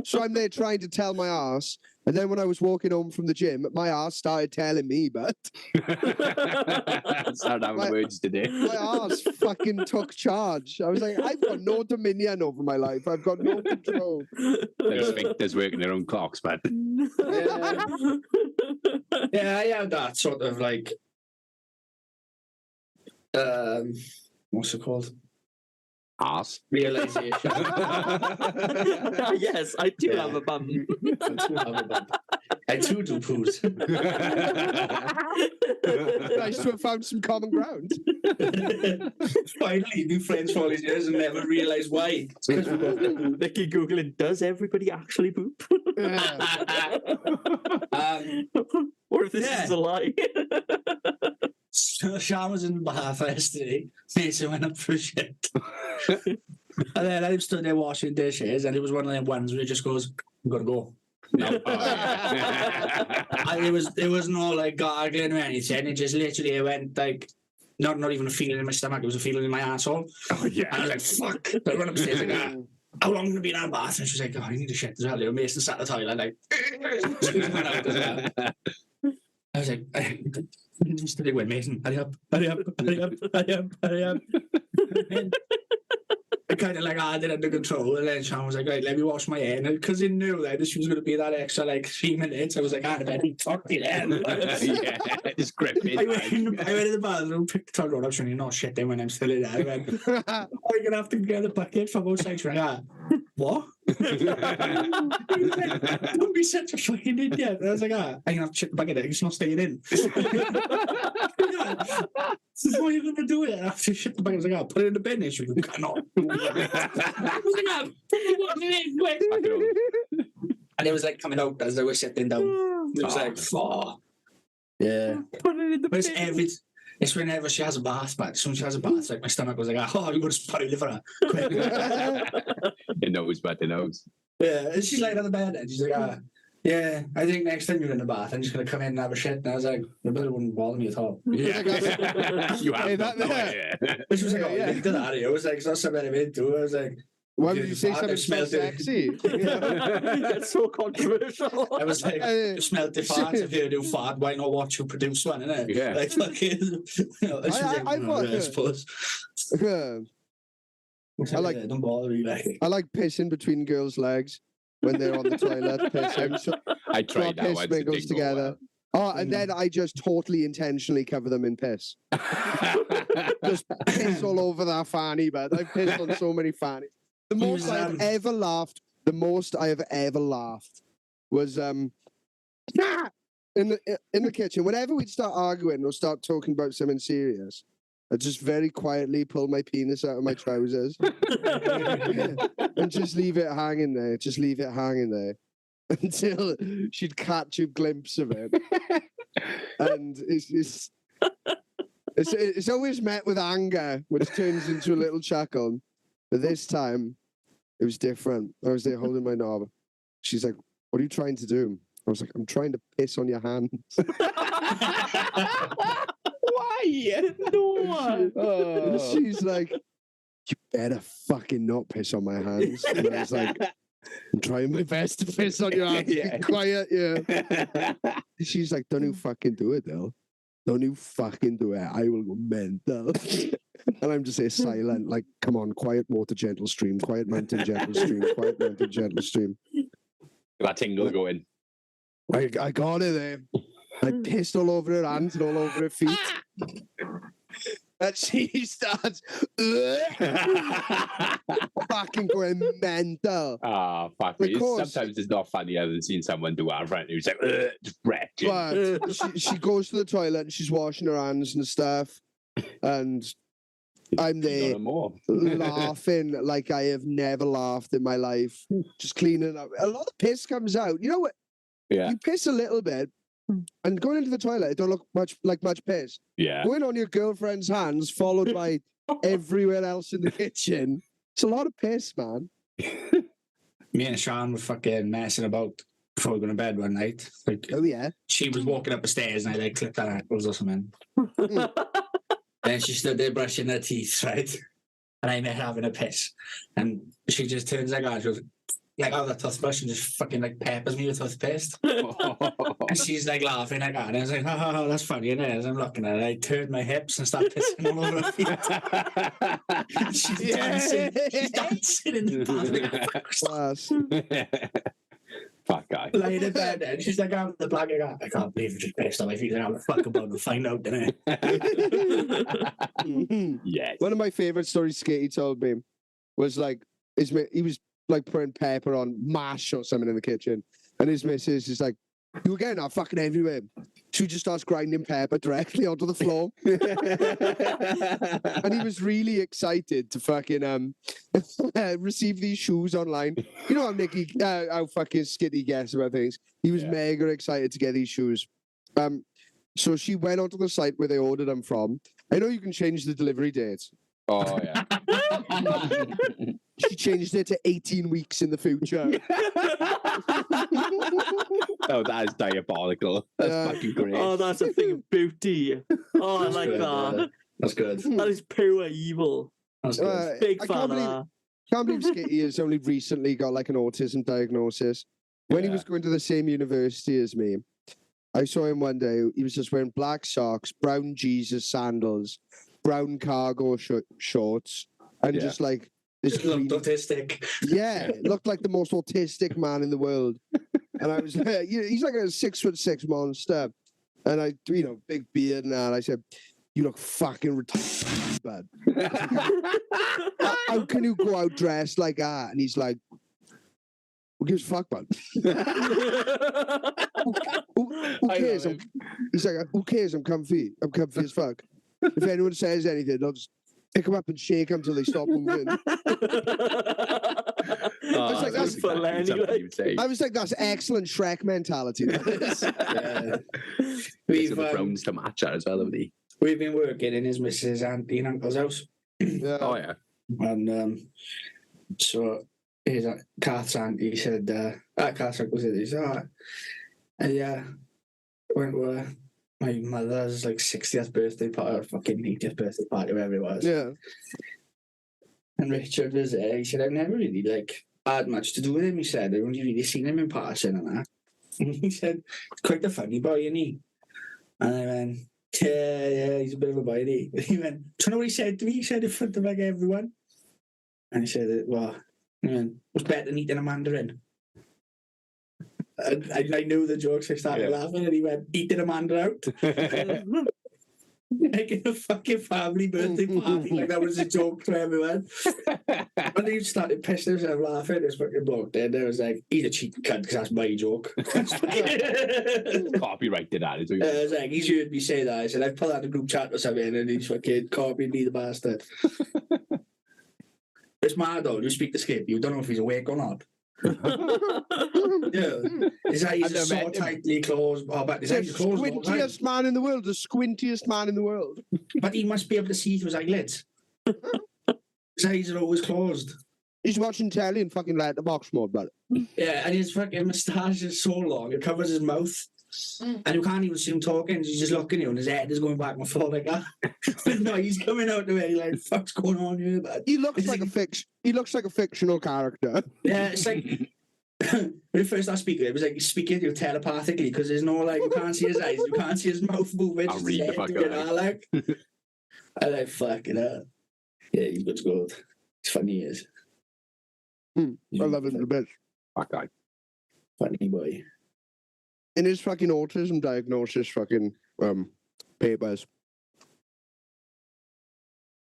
So I'm there trying to tell my ass, and then when I was walking home from the gym, my ass started telling me, but Start having My- words today. my ass fucking took charge. I was like, I've got no dominion over my life. I've got no control. The sphincters working their own clocks, but Yeah, I have that sort of like, what's it called? arse. Realization. Yes, I do Yeah. have a bum. I too do poos. Nice to have found some common ground. Finally, new friends for all these years and never realised why. It's 'cause we both do poo. Nicky googling, does everybody actually poop? Or if this Yeah. is a lie? So Sean was in the bath yesterday. Mason went up for a shit. And then I stood there washing dishes, and it was one of them ones where it just goes, "I'm gonna go." No. Oh, yeah. And it was no like gargling or anything. It just literally went like not even a feeling in my stomach. It was a feeling in my asshole. Oh, yeah. And I was like, "Fuck!" So I run upstairs like, "How long have you been out of bath?" And she was like, "Oh, I need a shit as well." You know, Mason sat in the toilet like. Went out as well. I was like, just to win, Mason, hurry up. I kind of like had it under control, and then Sean was like, right, let me wash my hair. And because he knew that she was going to be that extra like 3 minutes, I was like, I better fucking hell. Yeah, just grip it. I went in the bathroom, picked the toilet up, showing not shit then when I'm still in there. I went, "Oh, you're going to have to get the bucket from both sides." She's like, "What?" Don't be such a fucking idiot. And I was like, I'm going to have to shit the bucket. It's not staying in. So what are you going to do with it? After shit the bucket, I was like, I'll put it in the bin. And she was like, "Cannot." I was like, "What is it? Quick." And it was like coming out as they were sitting down. It was like, "Oh." Yeah. Put it in the But bin. it's whenever she has a bath, but as soon as she has a bath, like my stomach was like, "Oh, I'm going to spoil it for her." Quick. It knows, but it knows. Yeah, and she's laying on the bed and she's like, yeah, I think next time you're in the bath, I'm just going to come in and have a shit. And I was like, "Your brother wouldn't bother me at all." Yeah. You have Hey, no that- idea. But she was like, "Oh, Yeah. you did that." It was like, it's not something I'm into. I was like, Why "You would you say smelled something so it." sexy? That's so controversial. I was like, "You smelled the fart. If you do fart, why not watch you produce one?" Innit? Yeah. Like, fucking, and she was like, I "Oh, yeah, I suppose." I like- Don't bother me. Like, I like pissing between girls' legs. when they're on the toilet pissing. So I tried that piss once. It mingles didn't go together. Oh, and then I just totally intentionally cover them in piss. well. Just piss all over that fanny, but I've pissed on so many fannies. The He most was, I've ever laughed, was in the kitchen. Whenever we'd start arguing or start talking about something serious, I'd just very quietly pull my penis out of my trousers and just leave it hanging there. Just leave it hanging there until she'd catch a glimpse of it. And it's always met with anger, which turns into a little chuckle. But this time, it was different. I was there holding my knob. She's like, "What are you trying to do?" I was like, "I'm trying to piss on your hands." Why? No. And she's like, "You better fucking not piss on my hands." And I was like, "I'm trying my best to piss on your hands. Yeah. Be quiet, yeah." She's like, "Don't you fucking do it, though. Don't you fucking do it. I will go mental." And I'm just here silent, like, "Come on, quiet water, gentle stream, quiet mountain, gentle stream, quiet mountain, gentle stream." That tingle going. I got it there. I pissed all over her hands and all over her feet. And she starts fucking going mental. Ah, fuck me. Of course. Sometimes it's not funny other than seeing someone do that in front of you. It's like, just wretched. But she goes to the toilet and she's washing her hands and stuff. And I'm there More. laughing like I have never laughed in my life. Just cleaning up. A lot of piss comes out. You know what? Yeah. You piss a little bit, and going into the toilet, it don't look much piss. Yeah. Going on your girlfriend's hands, followed by everywhere else in the kitchen. It's a lot of piss, man. Me and Sean were fucking messing about before we went to bed one night. Like, Oh yeah. she was walking up the stairs and I like clipped her ankles or something. Then she stood there brushing her teeth, right? And I'm there having a piss. And she just turns like that. She goes, like, out of the toothbrush and just fucking like peppers me with toothpaste. And she's like laughing like that. And I was like, "Oh, that's funny, isn't it?" As I'm looking at her, I turned my hips and started pissing all over her feet. She's dancing. She's dancing in the bathroom. Class. Fuck guy. Lying in bed and she's like, "I'm the black guy. I can't believe you just pissed on my feet. I'm the fuck about to find out, didn't I?" Yes. One of my favorite stories Skatey told me was like, he was like putting pepper on mash or something in the kitchen, and his missus is like, "You were getting that fucking everywhere." She just starts grinding pepper directly onto the floor. And he was really excited to fucking receive these shoes online. You know how Nicky, how fucking skitty gets about things. He was mega excited to get these shoes. So she went onto the site where they ordered them from. I know you can change the delivery date. Oh yeah. She changed it to 18 weeks in the future. Oh, that is diabolical. That's Yeah. fucking great. Oh, that's a thing of beauty. Oh, I like good, that. That's good. That is pure evil. That's good. Big I fan can't of believe, that. can't believe Skitty has only recently got like an autism diagnosis. When he Yeah. was going to the same university as me, I saw him one day. He was just wearing black socks, brown Jesus sandals, brown cargo shorts, and Yeah. just like this Just looked green- autistic. Yeah, looked like the most autistic man in the world. And I was like, he's like a 6'6" monster. And I, big beard and that. I said, "You look fucking retarded, bud. How can you go out dressed like that?" And he's like, "Who gives a fuck, bud? Who cares? He's like, "Who cares? I'm comfy. I'm comfy as fuck. If anyone says anything, I'll just pick them up and shake them till they stop moving." Oh, was like, that's that's for exactly Lenny, something like- you would say. I was like, "That's excellent Shrek mentality." That is. We've We've browns to match that as well, haven't we? we've been working in his missus' auntie and uncle's house. Yeah. Oh yeah. And so his Kath's auntie said, Kath's uncle said, I went to my mother's like 60th birthday party, or fucking 80th birthday party, wherever it was. Yeah. And Richard was there. He said, "I've never really like had much to do with him." He said, "I've only really seen him in passing and that." And he said, "Quite a funny boy, isn't he?" And I went, yeah, he's a bit of a boy, isn't he?" And he went, "Do you know what he said to me?" He said in front of like everyone. And he said, "Well," he went, "what's better than eating a mandarin?" And I knew the joke, so I started laughing, and he went, eating Amanda out. Like in a fucking family birthday party, like that was a joke to everyone. When he started pissing himself laughing, this fucking bloke then there was like, he's a cheap cunt because that's my joke. Copyrighted that. I was like, he's heard me say that. I said, I've put that in a group chat or something, and he's fucking copied me, the bastard. It's mad though, you speak to Skip, you don't know if he's awake or not. Yeah. His eyes are so tightly closed. Oh, but his eyes are closed. The squintiest man in the world. The squintiest man in the world. But he must be able to see through his eyelids. His eyes are always closed. He's watching telly in fucking letterbox mode, but Yeah, and his fucking moustache is so long, it covers his mouth. And you can't even see him talking, he's just looking at you and his head is going back and forth like that. But no, he's coming out to me like, fuck's going on here, man? he looks like a fictional character. Yeah, it's like when you first started speaking, it was like he's speaking to you telepathically because there's no like you can't see his eyes, you can't see his mouth moving. I'll read the fuck out. Like, I like fucking up. Yeah, he's good. He's funny, he is. I love him the best. Fuck guy. Funny boy. In his fucking autism diagnosis fucking papers.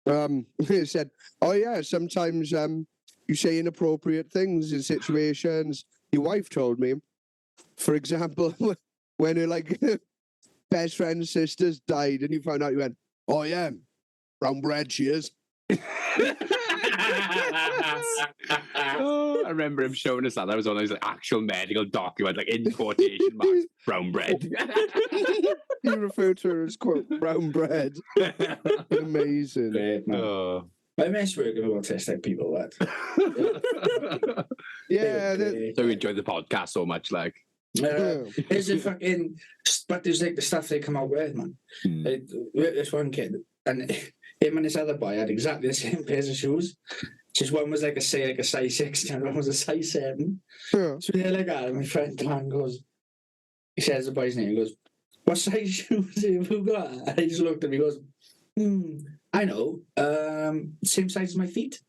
He said, oh yeah, sometimes you say inappropriate things in situations. Your wife told me, for example, when her like best friend's sisters died and you found out, you went, oh yeah, brown bread she is. I remember him showing us that. That was one of those like, actual medical document, like in quotation marks, brown bread. You refer to her as quote brown bread. Amazing. Great, man. I miss working with autistic people, lad. Yeah. So we enjoyed the podcast so much, like. There's a fucking, but there's like the stuff they come out with, man. Like, this one kid, and him and this other boy had exactly the same pairs of shoes. Just one was like a size 6, and one was a size 7. Yeah. So they're like that, and my friend Dan goes, he says the boy's name, he goes, what size shoes have you got? And he just looked at me, he goes, I know, same size as my feet.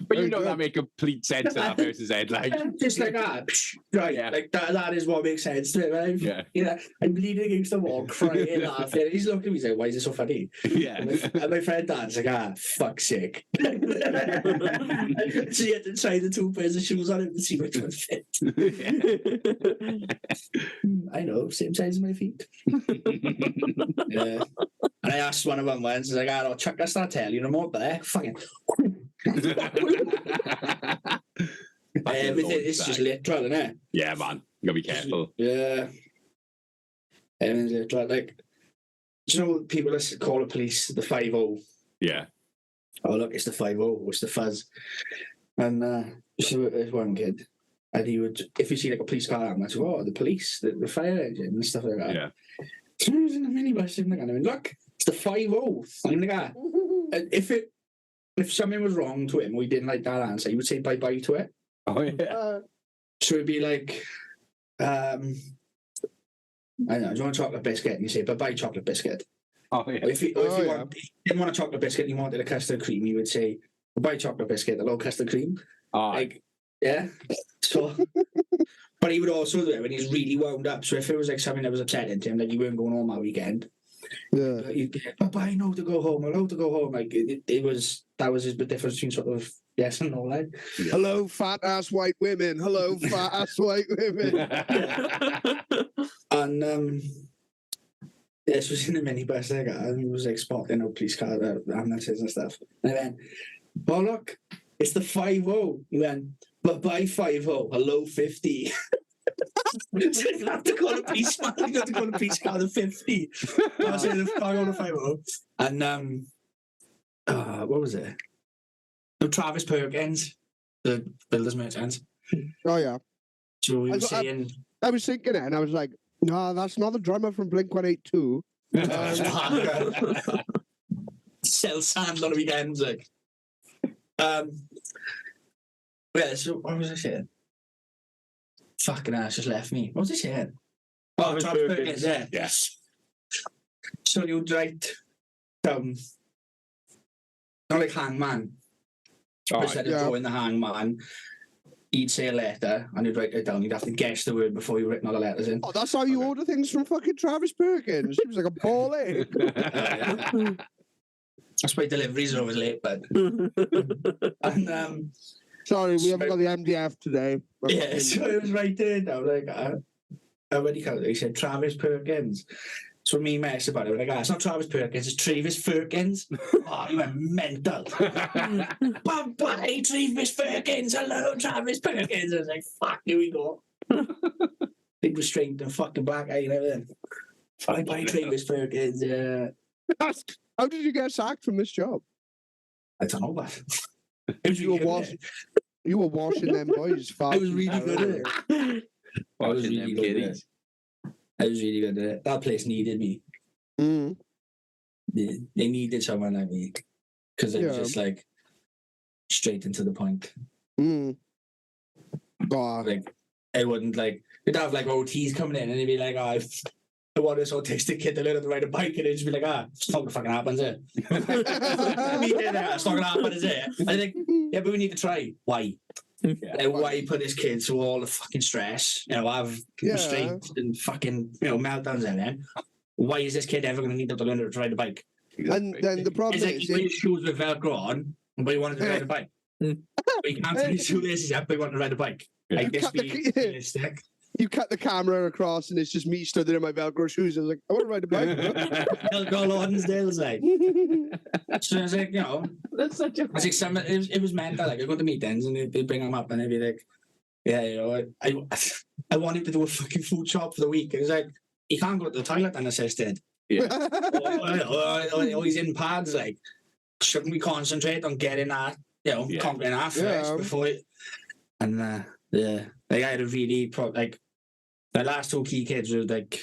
But you know that make complete sense that versus head, like just like that, right? Yeah. Like that is what makes sense to me. Yeah, you know, I'm leaning against the wall, crying, laughing. He's looking at me, he's like, "Why is it so funny?" Yeah, and my friend Dan's like, fuck's sake. So you had to try the 2 pairs of shoes on him and see which one fit. I know, same size as my feet. Yeah. And I asked one of them once, he's like, "Oh, Chuck, I start telling you no more, but there, fucking." Everything is just literal, isn't it? Yeah, man. You gotta be careful. Yeah. Everything's literal. Like, do you know people that call the police the 5-0? Yeah. Oh, look, it's the 5-0. It's the fuzz. And so there's one kid, and he would, if you see like a police car, I'm like, oh, the police, the fire engine, and stuff like that. Yeah. So he was in a minibus, and I went, look, it's the 5-0. I'm like, if something was wrong to him, we didn't like that answer, he would say bye-bye to it. Oh, yeah. So it'd be like, I don't know, do you want a chocolate biscuit? And you say, bye-bye, chocolate biscuit. Oh, yeah. Or if you didn't want a chocolate biscuit, you wanted a custard cream, you would say, bye-bye, chocolate biscuit, hello, custard cream. Like, yeah. So, but he would also do it when he's really wound up. So if it was like something that was upsetting to him, like you weren't going home that weekend, yeah, he'd be like, bye-bye, no to go home, hello to go home. Like, that was his difference between sort of yes and no, like. Yeah. Hello, fat-ass white women. Hello, fat-ass white women. And, this was in the minibus, like, and he was like spotting out police cars, ambulances and stuff. And I went, oh, look, it's the 5-0. He went, bye-bye, 5-0, hello, 50. So you have to call a policeman, you have to call a police car the 50. I was saying, I go to 5-0. And, what was it? No, Travis Perkins, the Builders Merchants. Oh, yeah. So he was saying... I was thinking it, and I was like, no, that's not the drummer from Blink-182. Sell sand on the weekends, like. Yeah, so what was I saying? Fucking ass just left me. What was I saying? Oh, Travis Perkins, yeah. Yes. So you would write down, not like hangman. Instead of going the hangman, he'd say a letter and he'd write it down. He'd have to guess the word before he written all the letters in. Oh, that's how you order things from fucking Travis Perkins. He was like a ball egg. That's why deliveries are always late, but and Sorry, we haven't got the MDF today. yeah, so it was right there. I was like, when he called it, he said Travis Perkins. So me mess about it. We're like, it's not Travis Perkins, it's Travis Perkins. Oh, he went mental. Bye, Travis Perkins. Hello, Travis Perkins. I was like, fuck, here we go. Big restraint and fucking black eye and everything. Bye, Travis Perkins. Yeah. How did you get sacked from this job? I don't know, but it was You really were, good. you were washing them boys. I was really good at it. I was Watching really them good at kiddies. it. I was really good at it. That place needed me. Mm. They needed someone like me because it was Yeah. just like straight into the point. Mm. Oh, Like it wouldn't like they'd have like OTs coming in and they'd be like, "Oh, I want this autistic kid to learn how to ride a bike," and it'd just be like, it's not gonna fucking happen, is it? It's not gonna happen, is it? I think, yeah, but we need to try. Why? Like, why put this kid through all the fucking stress? Have Yeah. restraint and fucking meltdowns and then. Why is this kid ever going to need to learn how to ride a bike? and then the problem It's like is, you put your shoes with Velcro on, but you wanted to ride a bike. But you can't put your shoelaces up, but you want to ride a bike. Like, this Cut the- be realistic. you cut the camera across and it's just me stood there in my Velcro shoes. I was like, I want to ride a bike. Velcro Lawrensdale's like. So I was like, That's such a. I was like, it was mental. Like, I go to meetings and they'd bring them up and they'd be like, yeah, I wanted to do a fucking food shop for the week. It was like, he can't go to the toilet unassisted. Or he's in pads, like, shouldn't we concentrate on getting that, conquering that first before it? And, like, I had a really, like, the last two key kids were, like,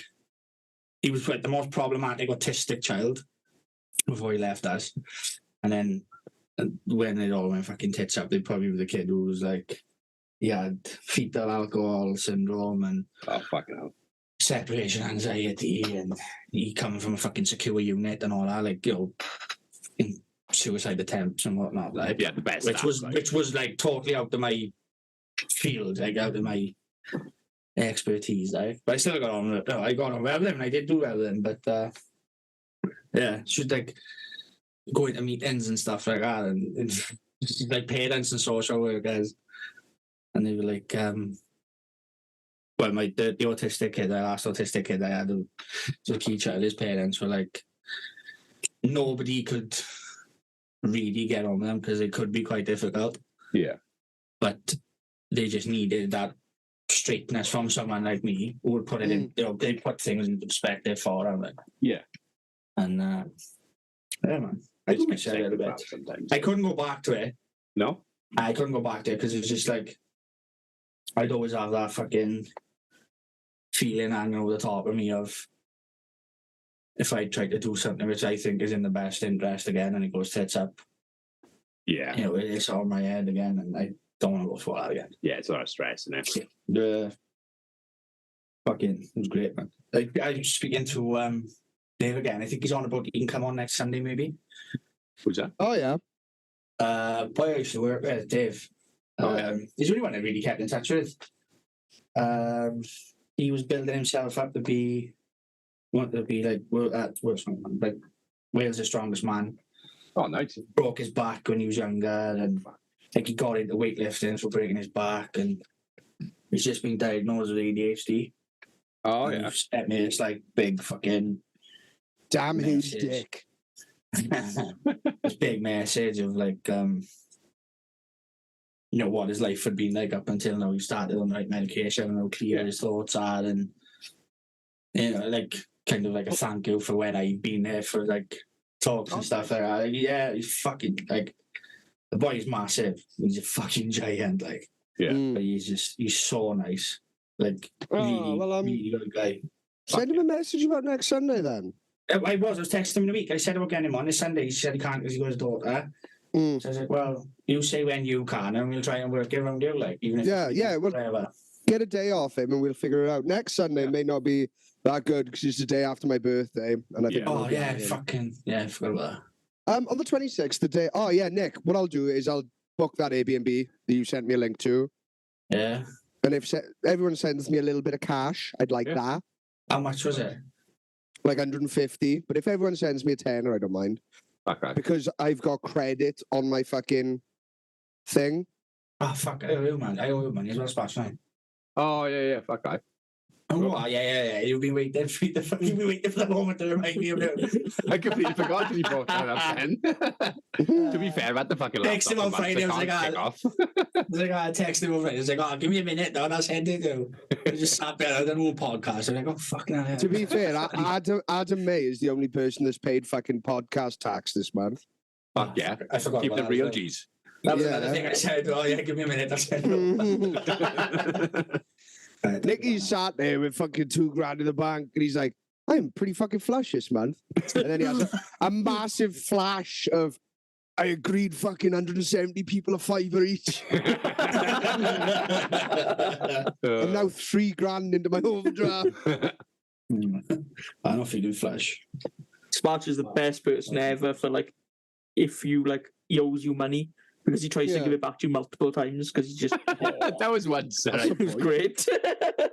he was, like, the most problematic autistic child before he left us. And then when it all went fucking tits up, they probably were the kid who was, like, he had fetal alcohol syndrome and fucking hell. separation anxiety, and he coming from a fucking secure unit and all that, like, in suicide attempts and whatnot, like, Yeah, the best. which was like totally out of my field, like out of my expertise, like. But I still got on with it. I got on well with him, and I did do well with him, but yeah, should like go into meetings and stuff like that, and like parents and social workers, and they were like, well, the autistic kid, the last autistic kid I had, the key child, his parents were like, nobody could really get on them because it could be quite difficult. Yeah. But they just needed that straightness from someone like me who would put it in, they put things into perspective for them. Like. Yeah. And, yeah, man. I just miss it a little bit. Sometimes. I couldn't go back to it. No? I couldn't go back to it because it was just like, I'd always have that fucking feeling hanging over the top of me of if I try to do something which I think is in the best interest again and it goes tits up, Yeah. It's on my head again and I don't want to go for that again. Yeah, it's a lot of stress, isn't it? The fucking, it was great, man. Like, I was speaking to Dave again. I think he's on about he can come on next Sunday maybe. Who's that? Oh, yeah. Boy I used to work with, Dave. He's the only one I really kept in touch with. He was building himself up to be like Wales' strongest man. Oh, nice. Broke his back when he was younger, and like he got into weightlifting for breaking his back, and he's just been diagnosed with ADHD. Oh, And yeah. he sent me this like big fucking Damn his message. dick. This big message of like what his life had been like up until now. He started on the right medication and how clear his thoughts are, and like kind of like a thank you for when I've been there for like talks and stuff like that. Like, yeah, he's fucking like the boy's massive. He's a fucking giant, like. Yeah. But he's so nice. Like really good guy. Send him a message about next Sunday then. I was texting him in a week. I said about getting him on this Sunday. He said he can't because he got his daughter. So I was like, well, you say when you can and we'll try and work it around you, like, even if whatever. Get a day off him and we'll figure it out. Next Sunday may not be that good because it's the day after my birthday. And I think I forgot about that. on the 26th, the day. Oh yeah, Nick. What I'll do is I'll book that Airbnb that you sent me a link to. Yeah. And if everyone sends me a little bit of cash, I'd like that. How much was it? Like 150. But if everyone sends me a tenner, I don't mind. Okay. Because I've got credit on my fucking thing. Oh, fuck. I owe you money as well, Splash, man. Oh, yeah, fuck that. Oh, yeah. You've been waiting for the moment to remind me of it. I completely forgot to be brought that up then. To be fair, about the fucking Text him on Friday, I was like, off. I texted him on Friday. I was like, give me a minute, though, and I'll send it to. I just sat there, I done a whole podcast. I'm like, oh, fuck now. To be fair, Adam May is the only person that's paid fucking podcast tax this month. Fuck yeah. I forgot. Keep the real G's. That was another thing I said. Oh, yeah, give me a minute. I'll send it. Nicky sat there with fucking $2,000 in the bank, and he's like, I'm pretty fucking flush this month. And then he has a massive flash of, I agreed fucking 170 people a $5 each. I'm now $3,000 into my overdraft. I'm not feeling flush. Sparch is the best person ever for like, if you like, he owes you money. Because he tries to give it back to you multiple times because he just... That was once. It was great.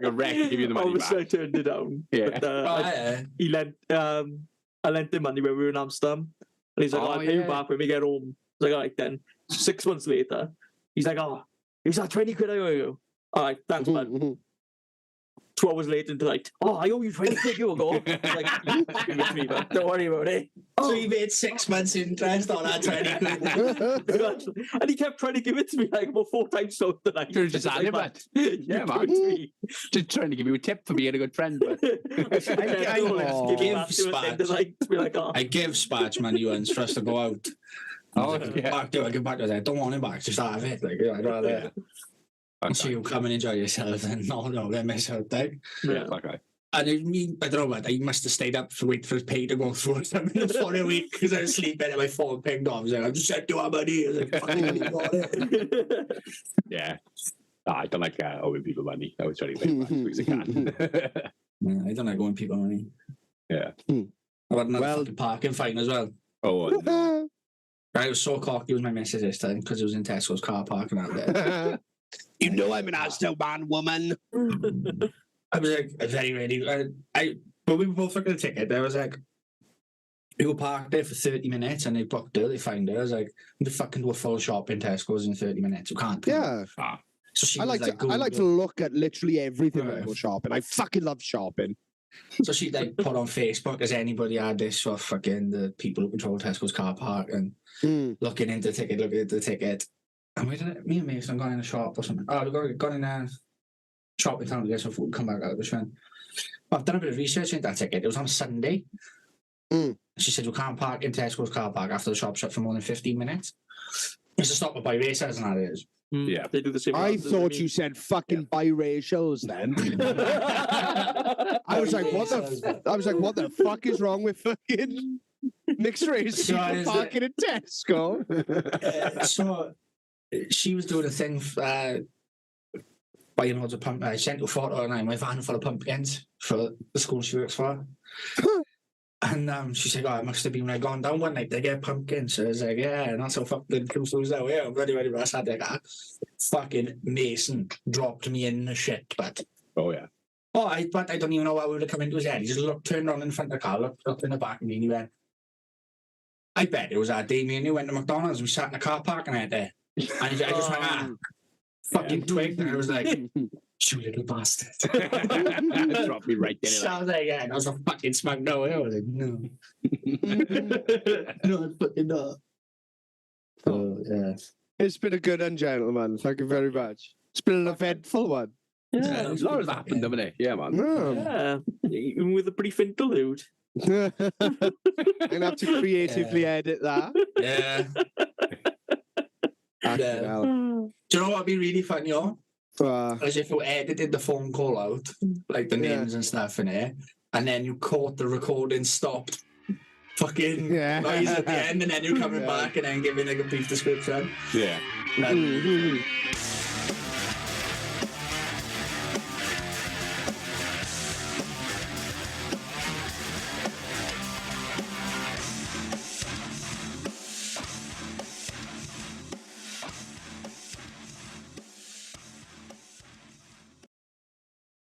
You're wrecked, give you the money Obviously, back. I turned it down. Yeah. But, I lent him money when we were in Amsterdam. And he's like, I'll pay you back when we get home. I was like, all right then. 6 months later, he's like, he's like, 20 quid I owe you. All right, thanks, man. 2 hours later, into like, I owe you 20 quid, you ago. Like, give it to me, man. Don't worry about it. So you made 6 months interest on that 20 quid. And he kept trying to give it to me like about 4 times so the night. You're just like, man. Yeah, man. Just trying to give you a tip for being a good friend. But... I give Spatch money once for us to go out. I give back to that. I don't want him back, just out of it. Like, I'd rather... So you come and enjoy yourself and no, let me out there. Yeah, okay. And I don't know what, I must have stayed up for wait for his pay to go through something for a week because I was sleeping and my phone pinged off. I was like, I just said to our money. I was like, fucking yeah. I don't like owing people money. I was trying to pay back as quick as I can. I don't like owing people money. Yeah. I had another fucking parking fine as well. Oh, no. I was so cocky with my message this time because it was in Tesco's car parking out there. You know I'm an Aston man woman. I was like, very ready. But we were both looking at the ticket. I was like, you were parked there for 30 minutes and they booked it. They find it. I was like, we fucking do a full shop in Tesco's in 30 minutes. You can't. Yeah. So she I like to look at literally everything when I go shopping. I fucking love shopping. So she like put on Facebook, has anybody had this for fucking the people who control Tesco's car park and looking at the ticket. And me and Mason gone in a shop or something. Oh, we've gone in a shop in town to get some food, come back out of the train. I've done a bit of research into that ticket. It was on a Sunday. She said, you can't park in Tesco's car park after the shop shut for more than 15 minutes. It's a stop by racers and that is. Yeah. They do the same. I thought you said fucking biracials then. I was like, what the fuck is wrong with fucking mixed race people parking in Tesco? So she was doing a thing buying loads of pumpkins. I sent her a photo and my van full of pumpkins for the school she works for. And she said, it must have been when I gone down one night to get pumpkins. So I was like, yeah, and that's how fucking close I was out. Yeah, I'm ready. I sat there, fucking Mason dropped me in the shit, but... Oh, yeah. But I don't even know what would have come into his head. He just turned around in front of the car, looked up in the back of me, and he went, I bet it was that day me and you went to McDonald's. We sat in the car parking out there. And I just went, fucking twig. And I was like, you little bastard. Drop me right there. So I was like, yeah, and I was a fucking smug no. I was like, no. No, I'm fucking not. Oh, yeah. It's been a good one, gentlemen. Thank you very much. It's been an eventful one. Yeah, a lot has happened, haven't it? Yeah, man. Yeah. Even with a brief interlude. I'm gonna have to creatively edit that. Yeah. Do you know what would be really funny, as if you edited the phone call out, like the names and stuff in it, and then you caught the recording stopped fucking noise at the end, and then you're coming back and then giving like a brief description. Yeah.